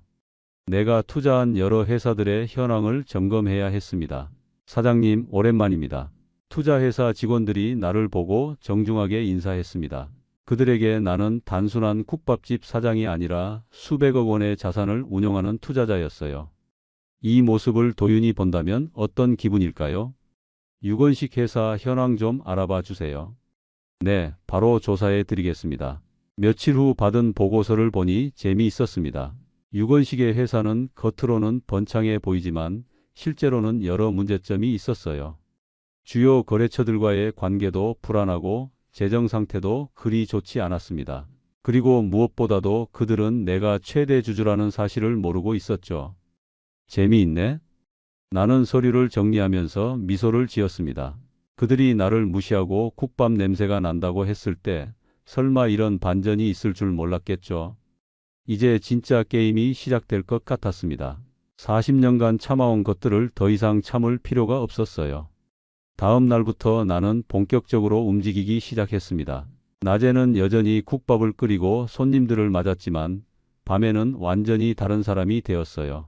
내가 투자한 여러 회사들의 현황을 점검해야 했습니다. 사장님, 오랜만입니다. 투자회사 직원들이 나를 보고 정중하게 인사했습니다. 그들에게 나는 단순한 국밥집 사장이 아니라 수백억 원의 자산을 운용하는 투자자였어요. 이 모습을 도윤이 본다면 어떤 기분일까요? 유건식 회사 현황 좀 알아봐 주세요. 네, 바로 조사해 드리겠습니다. 며칠 후 받은 보고서를 보니 재미있었습니다. 유건식의 회사는 겉으로는 번창해 보이지만 실제로는 여러 문제점이 있었어요. 주요 거래처들과의 관계도 불안하고 재정 상태도 그리 좋지 않았습니다. 그리고 무엇보다도 그들은 내가 최대 주주라는 사실을 모르고 있었죠. 재미있네? 나는 서류를 정리하면서 미소를 지었습니다. 그들이 나를 무시하고 국밥 냄새가 난다고 했을 때 설마 이런 반전이 있을 줄 몰랐겠죠. 이제 진짜 게임이 시작될 것 같았습니다. 40년간 참아온 것들을 더 이상 참을 필요가 없었어요. 다음 날부터 나는 본격적으로 움직이기 시작했습니다. 낮에는 여전히 국밥을 끓이고 손님들을 맞았지만 밤에는 완전히 다른 사람이 되었어요.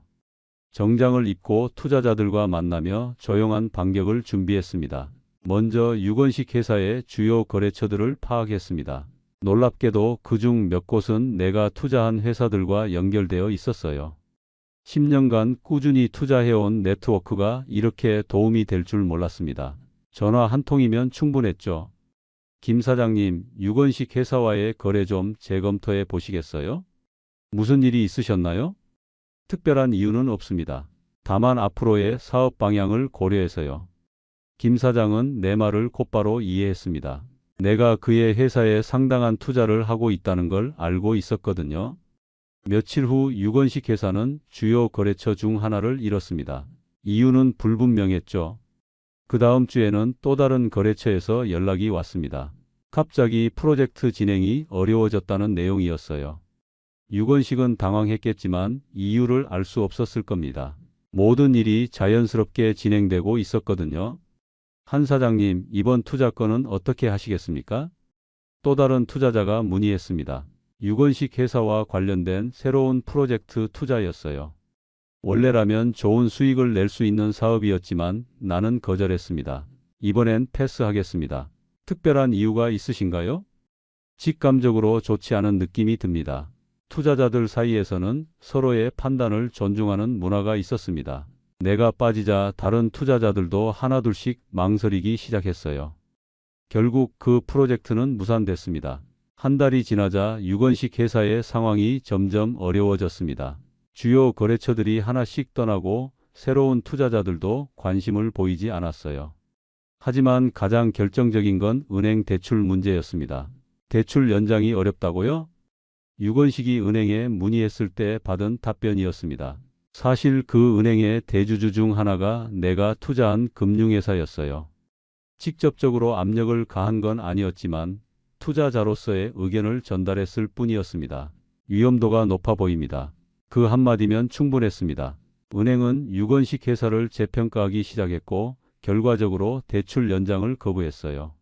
정장을 입고 투자자들과 만나며 조용한 반격을 준비했습니다. 먼저 유건식 회사의 주요 거래처들을 파악했습니다. 놀랍게도 그중 몇 곳은 내가 투자한 회사들과 연결되어 있었어요. 10년간 꾸준히 투자해온 네트워크가 이렇게 도움이 될 줄 몰랐습니다. 전화 한 통이면 충분했죠. 김 사장님, 유건식 회사와의 거래 좀 재검토해 보시겠어요? 무슨 일이 있으셨나요? 특별한 이유는 없습니다. 다만 앞으로의 사업 방향을 고려해서요. 김 사장은 내 말을 곧바로 이해했습니다. 내가 그의 회사에 상당한 투자를 하고 있다는 걸 알고 있었거든요. 며칠 후 유건식 회사는 주요 거래처 중 하나를 잃었습니다. 이유는 불분명했죠. 그 다음 주에는 또 다른 거래처에서 연락이 왔습니다. 갑자기 프로젝트 진행이 어려워졌다는 내용이었어요. 유건식은 당황했겠지만 이유를 알 수 없었을 겁니다. 모든 일이 자연스럽게 진행되고 있었거든요. 한 사장님, 이번 투자 건은 어떻게 하시겠습니까? 또 다른 투자자가 문의했습니다. 유건식 회사와 관련된 새로운 프로젝트 투자였어요. 원래라면 좋은 수익을 낼 수 있는 사업이었지만 나는 거절했습니다. 이번엔 패스하겠습니다. 특별한 이유가 있으신가요? 직감적으로 좋지 않은 느낌이 듭니다. 투자자들 사이에서는 서로의 판단을 존중하는 문화가 있었습니다. 내가 빠지자 다른 투자자들도 하나둘씩 망설이기 시작했어요. 결국 그 프로젝트는 무산됐습니다. 한 달이 지나자 유건식 회사의 상황이 점점 어려워졌습니다. 주요 거래처들이 하나씩 떠나고 새로운 투자자들도 관심을 보이지 않았어요. 하지만 가장 결정적인 건 은행 대출 문제였습니다. 대출 연장이 어렵다고요? 유건식이 은행에 문의했을 때 받은 답변이었습니다. 사실 그 은행의 대주주 중 하나가 내가 투자한 금융회사였어요. 직접적으로 압력을 가한 건 아니었지만 투자자로서의 의견을 전달했을 뿐이었습니다. 위험도가 높아 보입니다. 그 한마디면 충분했습니다. 은행은 유건식 회사를 재평가하기 시작했고 결과적으로 대출 연장을 거부했어요.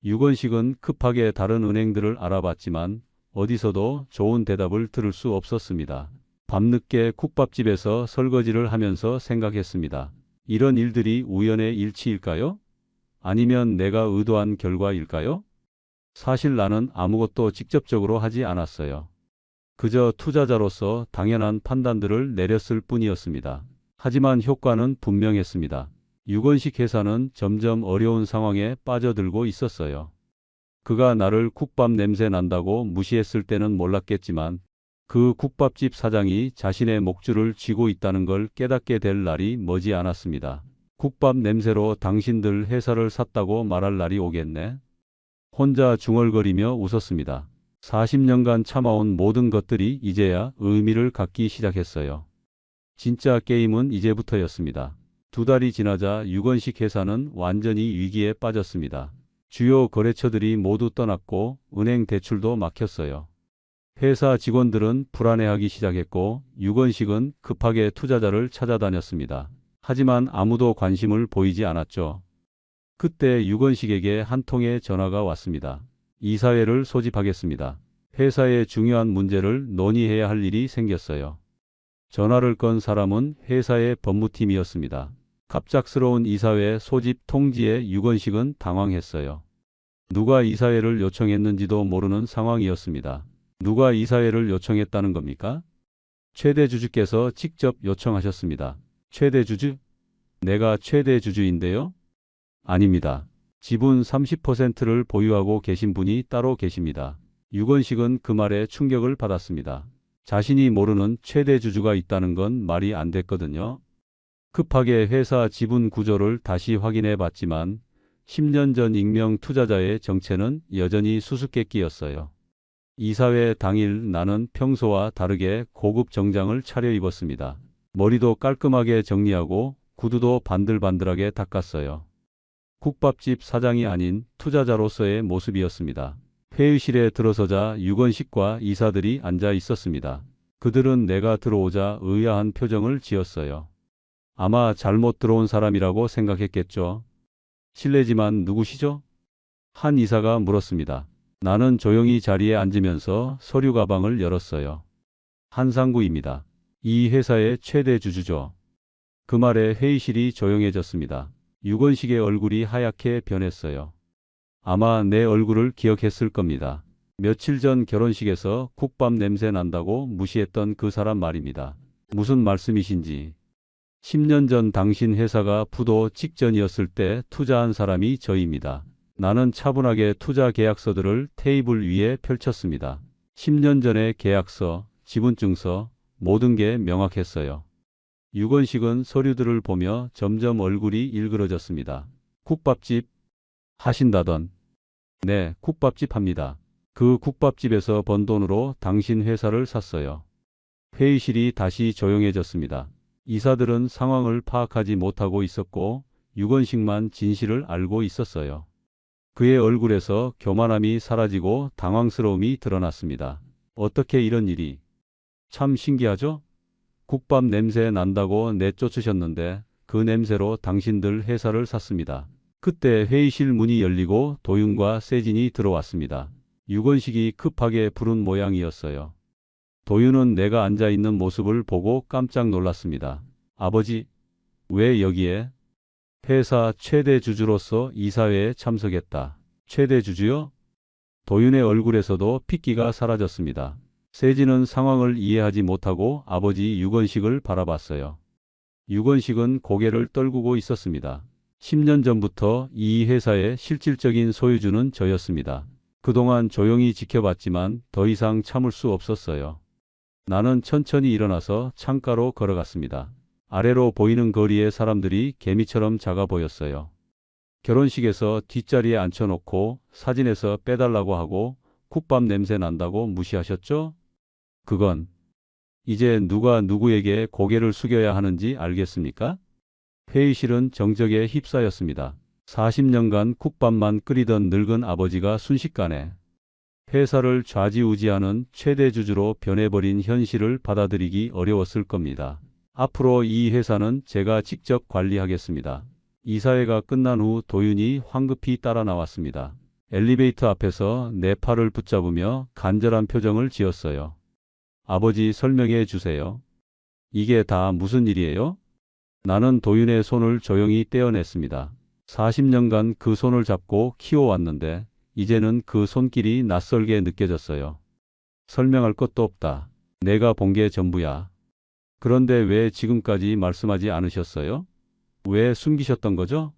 유건식은 급하게 다른 은행들을 알아봤지만 어디서도 좋은 대답을 들을 수 없었습니다. 밤늦게 국밥집에서 설거지를 하면서 생각했습니다. 이런 일들이 우연의 일치일까요? 아니면 내가 의도한 결과일까요? 사실 나는 아무것도 직접적으로 하지 않았어요. 그저 투자자로서 당연한 판단들을 내렸을 뿐이었습니다. 하지만 효과는 분명했습니다. 유건식 회사는 점점 어려운 상황에 빠져들고 있었어요. 그가 나를 국밥 냄새 난다고 무시했을 때는 몰랐겠지만 그 국밥집 사장이 자신의 목줄을 쥐고 있다는 걸 깨닫게 될 날이 머지 않았습니다. 국밥 냄새로 당신들 회사를 샀다고 말할 날이 오겠네. 혼자 중얼거리며 웃었습니다. 40년간 참아온 모든 것들이 이제야 의미를 갖기 시작했어요. 진짜 게임은 이제부터였습니다. 2달이 지나자 유건식 회사는 완전히 위기에 빠졌습니다. 주요 거래처들이 모두 떠났고 은행 대출도 막혔어요. 회사 직원들은 불안해하기 시작했고 유건식은 급하게 투자자를 찾아다녔습니다. 하지만 아무도 관심을 보이지 않았죠. 그때 유건식에게 한 통의 전화가 왔습니다. 이사회를 소집하겠습니다. 회사의 중요한 문제를 논의해야 할 일이 생겼어요. 전화를 건 사람은 회사의 법무팀이었습니다. 갑작스러운 이사회 소집 통지에 유건식은 당황했어요. 누가 이사회를 요청했는지도 모르는 상황이었습니다. 누가 이사회를 요청했다는 겁니까? 최대 주주께서 직접 요청하셨습니다. 최대 주주? 내가 최대 주주인데요? 아닙니다. 지분 30%를 보유하고 계신 분이 따로 계십니다. 유건식은 그 말에 충격을 받았습니다. 자신이 모르는 최대 주주가 있다는 건 말이 안 됐거든요. 급하게 회사 지분 구조를 다시 확인해 봤지만 10년 전 익명 투자자의 정체는 여전히 수수께끼였어요. 이사회 당일 나는 평소와 다르게 고급 정장을 차려입었습니다. 머리도 깔끔하게 정리하고 구두도 반들반들하게 닦았어요. 국밥집 사장이 아닌 투자자로서의 모습이었습니다. 회의실에 들어서자 유건식과 이사들이 앉아 있었습니다. 그들은 내가 들어오자 의아한 표정을 지었어요. 아마 잘못 들어온 사람이라고 생각했겠죠. 실례지만 누구시죠? 한 이사가 물었습니다. 나는 조용히 자리에 앉으면서 서류 가방을 열었어요. 한상구입니다. 이 회사의 최대 주주죠. 그 말에 회의실이 조용해졌습니다. 유건식의 얼굴이 하얗게 변했어요. 아마 내 얼굴을 기억했을 겁니다. 며칠 전 결혼식에서 국밥 냄새 난다고 무시했던 그 사람 말입니다. 무슨 말씀이신지. 10년 전 당신 회사가 부도 직전이었을 때 투자한 사람이 저입니다. 나는 차분하게 투자 계약서들을 테이블 위에 펼쳤습니다. 10년 전의 계약서, 지분증서, 모든 게 명확했어요. 유건식은 서류들을 보며 점점 얼굴이 일그러졌습니다. 국밥집 하신다던. 네, 국밥집 합니다. 그 국밥집에서 번 돈으로 당신 회사를 샀어요. 회의실이 다시 조용해졌습니다. 이사들은 상황을 파악하지 못하고 있었고 유건식만 진실을 알고 있었어요. 그의 얼굴에서 교만함이 사라지고 당황스러움이 드러났습니다. 어떻게 이런 일이? 참 신기하죠? 국밥 냄새 난다고 내쫓으셨는데 그 냄새로 당신들 회사를 샀습니다. 그때 회의실 문이 열리고 도윤과 세진이 들어왔습니다. 유건식이 급하게 부른 모양이었어요. 도윤은 내가 앉아 있는 모습을 보고 깜짝 놀랐습니다. 아버지, 왜 여기에? 회사 최대 주주로서 이사회에 참석했다. 최대 주주요? 도윤의 얼굴에서도 핏기가 사라졌습니다. 세진은 상황을 이해하지 못하고 아버지 유건식을 바라봤어요. 유건식은 고개를 떨구고 있었습니다. 10년 전부터 이 회사의 실질적인 소유주는 저였습니다. 그동안 조용히 지켜봤지만 더 이상 참을 수 없었어요. 나는 천천히 일어나서 창가로 걸어갔습니다. 아래로 보이는 거리의 사람들이 개미처럼 작아 보였어요. 결혼식에서 뒷자리에 앉혀놓고 사진에서 빼달라고 하고 국밥 냄새 난다고 무시하셨죠? 그건 이제 누가 누구에게 고개를 숙여야 하는지 알겠습니까? 회의실은 정적에 휩싸였습니다. 40년간 국밥만 끓이던 늙은 아버지가 순식간에 회사를 좌지우지하는 최대 주주로 변해버린 현실을 받아들이기 어려웠을 겁니다. 앞으로 이 회사는 제가 직접 관리하겠습니다. 이사회가 끝난 후 도윤이 황급히 따라 나왔습니다. 엘리베이터 앞에서 내 팔을 붙잡으며 간절한 표정을 지었어요. 아버지 설명해 주세요. 이게 다 무슨 일이에요? 나는 도윤의 손을 조용히 떼어냈습니다. 40년간 그 손을 잡고 키워왔는데 이제는 그 손길이 낯설게 느껴졌어요. 설명할 것도 없다. 내가 본 게 전부야. 그런데 왜 지금까지 말씀하지 않으셨어요? 왜 숨기셨던 거죠?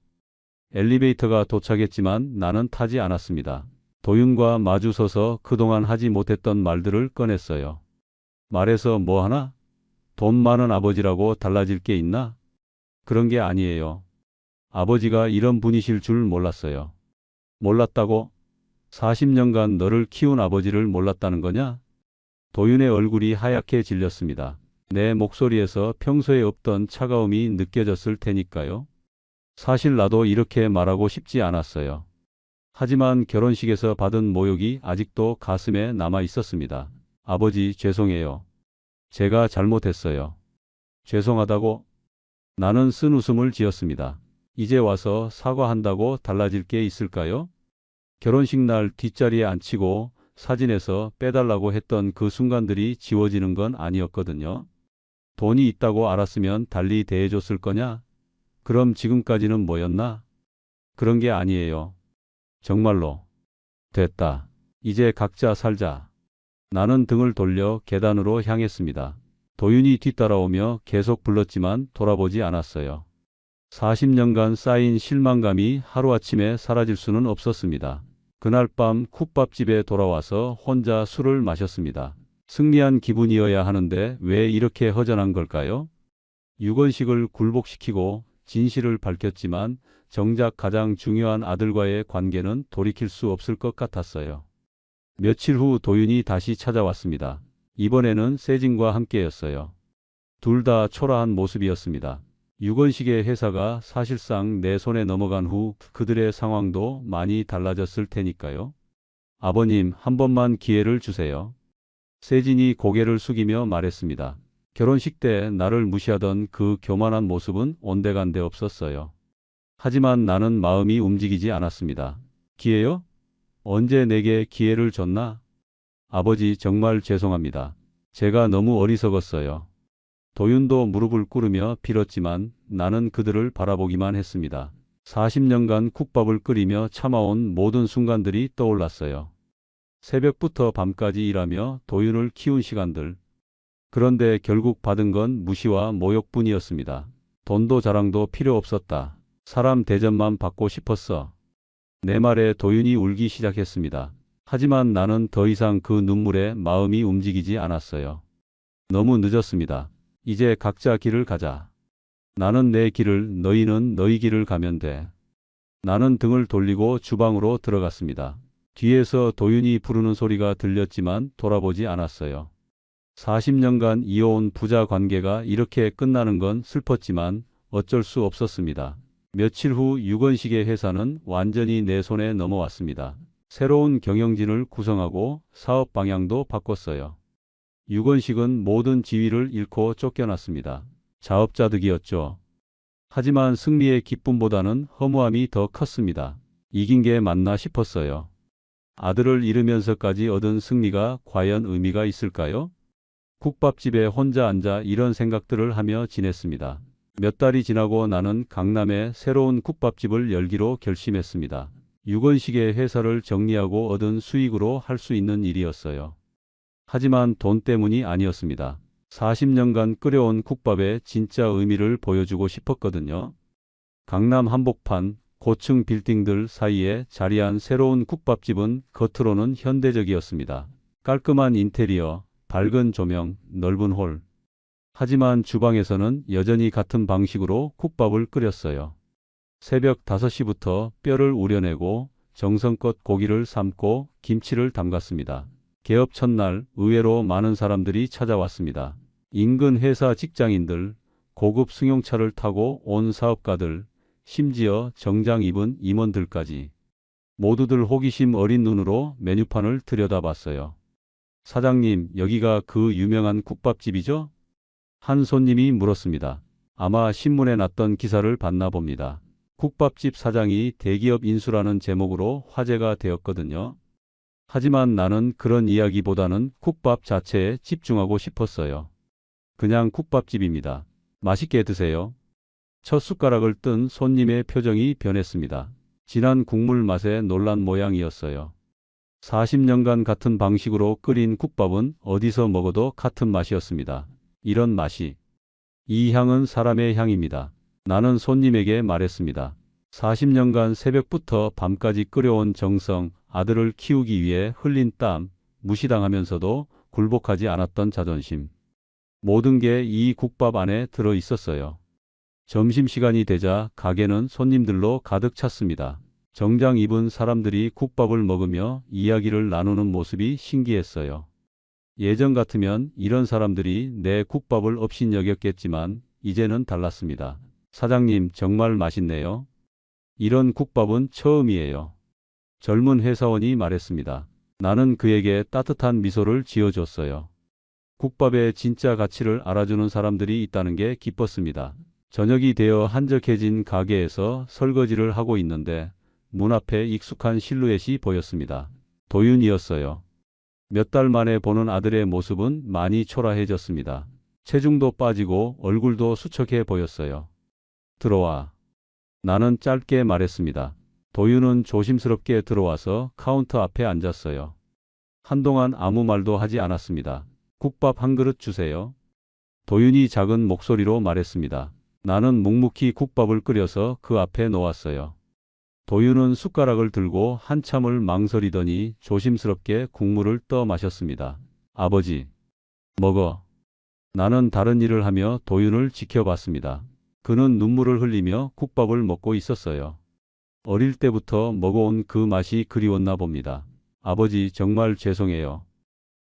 엘리베이터가 도착했지만 나는 타지 않았습니다. 도윤과 마주서서 그동안 하지 못했던 말들을 꺼냈어요. 말해서 뭐 하나? 돈 많은 아버지라고 달라질 게 있나? 그런 게 아니에요. 아버지가 이런 분이실 줄 몰랐어요. 몰랐다고? 40년간 너를 키운 아버지를 몰랐다는 거냐? 도윤의 얼굴이 하얗게 질렸습니다. 내 목소리에서 평소에 없던 차가움이 느껴졌을 테니까요. 사실 나도 이렇게 말하고 싶지 않았어요. 하지만 결혼식에서 받은 모욕이 아직도 가슴에 남아 있었습니다. 아버지, 죄송해요. 제가 잘못했어요. 죄송하다고? 나는 쓴 웃음을 지었습니다. 이제 와서 사과한다고 달라질 게 있을까요? 결혼식 날 뒷자리에 앉히고 사진에서 빼달라고 했던 그 순간들이 지워지는 건 아니었거든요. 돈이 있다고 알았으면 달리 대해줬을 거냐? 그럼 지금까지는 뭐였나? 그런 게 아니에요. 정말로. 됐다. 이제 각자 살자. 나는 등을 돌려 계단으로 향했습니다. 도윤이 뒤따라오며 계속 불렀지만 돌아보지 않았어요. 40년간 쌓인 실망감이 하루아침에 사라질 수는 없었습니다. 그날 밤 국밥집에 돌아와서 혼자 술을 마셨습니다. 승리한 기분이어야 하는데 왜 이렇게 허전한 걸까요? 유건식을 굴복시키고 진실을 밝혔지만 정작 가장 중요한 아들과의 관계는 돌이킬 수 없을 것 같았어요. 며칠 후 도윤이 다시 찾아왔습니다. 이번에는 세진과 함께였어요. 둘 다 초라한 모습이었습니다. 유건식의 회사가 사실상 내 손에 넘어간 후 그들의 상황도 많이 달라졌을 테니까요. 아버님, 한 번만 기회를 주세요. 세진이 고개를 숙이며 말했습니다. 결혼식 때 나를 무시하던 그 교만한 모습은 온데간데 없었어요. 하지만 나는 마음이 움직이지 않았습니다. 기회요? 언제 내게 기회를 줬나? 아버지, 정말 죄송합니다. 제가 너무 어리석었어요. 도윤도 무릎을 꿇으며 빌었지만 나는 그들을 바라보기만 했습니다. 40년간 국밥을 끓이며 참아온 모든 순간들이 떠올랐어요. 새벽부터 밤까지 일하며 도윤을 키운 시간들. 그런데 결국 받은 건 무시와 모욕뿐이었습니다. 돈도 자랑도 필요 없었다. 사람 대접만 받고 싶었어. 내 말에 도윤이 울기 시작했습니다. 하지만 나는 더 이상 그 눈물에 마음이 움직이지 않았어요. 너무 늦었습니다. 이제 각자 길을 가자. 나는 내 길을, 너희는 너희 길을 가면 돼. 나는 등을 돌리고 주방으로 들어갔습니다. 뒤에서 도윤이 부르는 소리가 들렸지만 돌아보지 않았어요. 40년간 이어온 부자 관계가 이렇게 끝나는 건 슬펐지만 어쩔 수 없었습니다. 며칠 후 유건식의 회사는 완전히 내 손에 넘어왔습니다. 새로운 경영진을 구성하고 사업 방향도 바꿨어요. 유건식은 모든 지위를 잃고 쫓겨났습니다. 자업자득이었죠. 하지만 승리의 기쁨보다는 허무함이 더 컸습니다. 이긴 게 맞나 싶었어요. 아들을 잃으면서까지 얻은 승리가 과연 의미가 있을까요? 국밥집에 혼자 앉아 이런 생각들을 하며 지냈습니다. 몇 달이 지나고 나는 강남에 새로운 국밥집을 열기로 결심했습니다. 유건식의 회사를 정리하고 얻은 수익으로 할 수 있는 일이었어요. 하지만 돈 때문이 아니었습니다. 40년간 끓여온 국밥의 진짜 의미를 보여주고 싶었거든요. 강남 한복판, 고층 빌딩들 사이에 자리한 새로운 국밥집은 겉으로는 현대적이었습니다. 깔끔한 인테리어, 밝은 조명, 넓은 홀. 하지만 주방에서는 여전히 같은 방식으로 국밥을 끓였어요. 새벽 5시부터 뼈를 우려내고 정성껏 고기를 삶고 김치를 담갔습니다. 개업 첫날 의외로 많은 사람들이 찾아왔습니다. 인근 회사 직장인들, 고급 승용차를 타고 온 사업가들, 심지어 정장 입은 임원들까지. 모두들 호기심 어린 눈으로 메뉴판을 들여다봤어요. 사장님, 여기가 그 유명한 국밥집이죠? 한 손님이 물었습니다. 아마 신문에 났던 기사를 봤나 봅니다. 국밥집 사장이 대기업 인수라는 제목으로 화제가 되었거든요. 하지만 나는 그런 이야기보다는 국밥 자체에 집중하고 싶었어요. 그냥 국밥집입니다. 맛있게 드세요. 첫 숟가락을 뜬 손님의 표정이 변했습니다. 진한 국물 맛에 놀란 모양이었어요. 40년간 같은 방식으로 끓인 국밥은 어디서 먹어도 같은 맛이었습니다. 이런 맛이. 이 향은 사람의 향입니다. 나는 손님에게 말했습니다. 40년간 새벽부터 밤까지 끓여온 정성, 아들을 키우기 위해 흘린 땀, 무시당하면서도 굴복하지 않았던 자존심. 모든 게 이 국밥 안에 들어 있었어요. 점심시간이 되자 가게는 손님들로 가득 찼습니다. 정장 입은 사람들이 국밥을 먹으며 이야기를 나누는 모습이 신기했어요. 예전 같으면 이런 사람들이 내 국밥을 업신여겼겠지만 이제는 달랐습니다. 사장님, 정말 맛있네요. 이런 국밥은 처음이에요. 젊은 회사원이 말했습니다. 나는 그에게 따뜻한 미소를 지어줬어요. 국밥의 진짜 가치를 알아주는 사람들이 있다는 게 기뻤습니다. 저녁이 되어 한적해진 가게에서 설거지를 하고 있는데 문 앞에 익숙한 실루엣이 보였습니다. 도윤이었어요. 몇 달 만에 보는 아들의 모습은 많이 초라해졌습니다. 체중도 빠지고 얼굴도 수척해 보였어요. 들어와. 나는 짧게 말했습니다. 도윤은 조심스럽게 들어와서 카운터 앞에 앉았어요. 한동안 아무 말도 하지 않았습니다. 국밥 한 그릇 주세요. 도윤이 작은 목소리로 말했습니다. 나는 묵묵히 국밥을 끓여서 그 앞에 놓았어요. 도윤은 숟가락을 들고 한참을 망설이더니 조심스럽게 국물을 떠 마셨습니다. 아버지, 먹어. 나는 다른 일을 하며 도윤을 지켜봤습니다. 그는 눈물을 흘리며 국밥을 먹고 있었어요. 어릴 때부터 먹어온 그 맛이 그리웠나 봅니다. 아버지, 정말 죄송해요.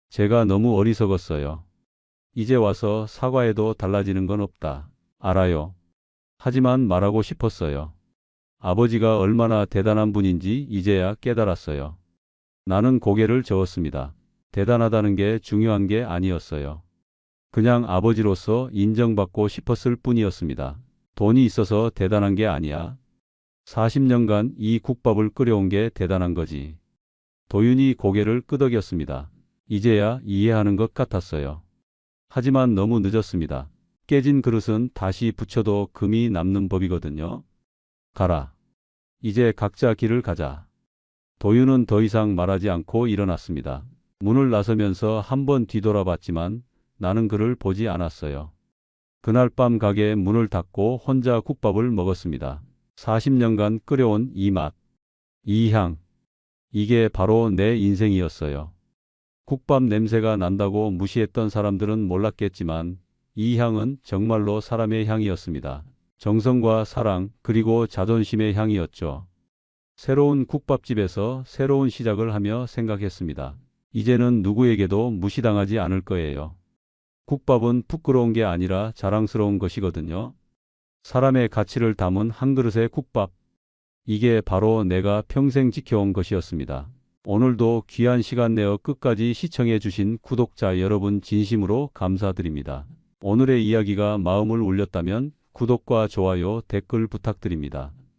제가 너무 어리석었어요. 이제 와서 사과해도 달라지는 건 없다. 알아요. 하지만 말하고 싶었어요. 아버지가 얼마나 대단한 분인지 이제야 깨달았어요. 나는 고개를 저었습니다. 대단하다는 게 중요한 게 아니었어요. 그냥 아버지로서 인정받고 싶었을 뿐이었습니다. 돈이 있어서 대단한 게 아니야. 40년간 이 국밥을 끓여온 게 대단한 거지. 도윤이 고개를 끄덕였습니다. 이제야 이해하는 것 같았어요. 하지만 너무 늦었습니다. 깨진 그릇은 다시 붙여도 금이 남는 법이거든요. 가라. 이제 각자 길을 가자. 도윤은 더 이상 말하지 않고 일어났습니다. 문을 나서면서 한번 뒤돌아봤지만 나는 그를 보지 않았어요. 그날 밤 가게 문을 닫고 혼자 국밥을 먹었습니다. 40년간 끓여온 이 맛, 이 향. 이게 바로 내 인생이었어요. 국밥 냄새가 난다고 무시했던 사람들은 몰랐겠지만 이 향은 정말로 사람의 향이었습니다. 정성과 사랑 그리고 자존심의 향이었죠. 새로운 국밥집에서 새로운 시작을 하며 생각했습니다. 이제는 누구에게도 무시당하지 않을 거예요. 국밥은 부끄러운 게 아니라 자랑스러운 것이거든요. 사람의 가치를 담은 한 그릇의 국밥. 이게 바로 내가 평생 지켜온 것이었습니다. 오늘도 귀한 시간 내어 끝까지 시청해 주신 구독자 여러분 진심으로 감사드립니다. 오늘의 이야기가 마음을 울렸다면 구독과 좋아요, 댓글 부탁드립니다.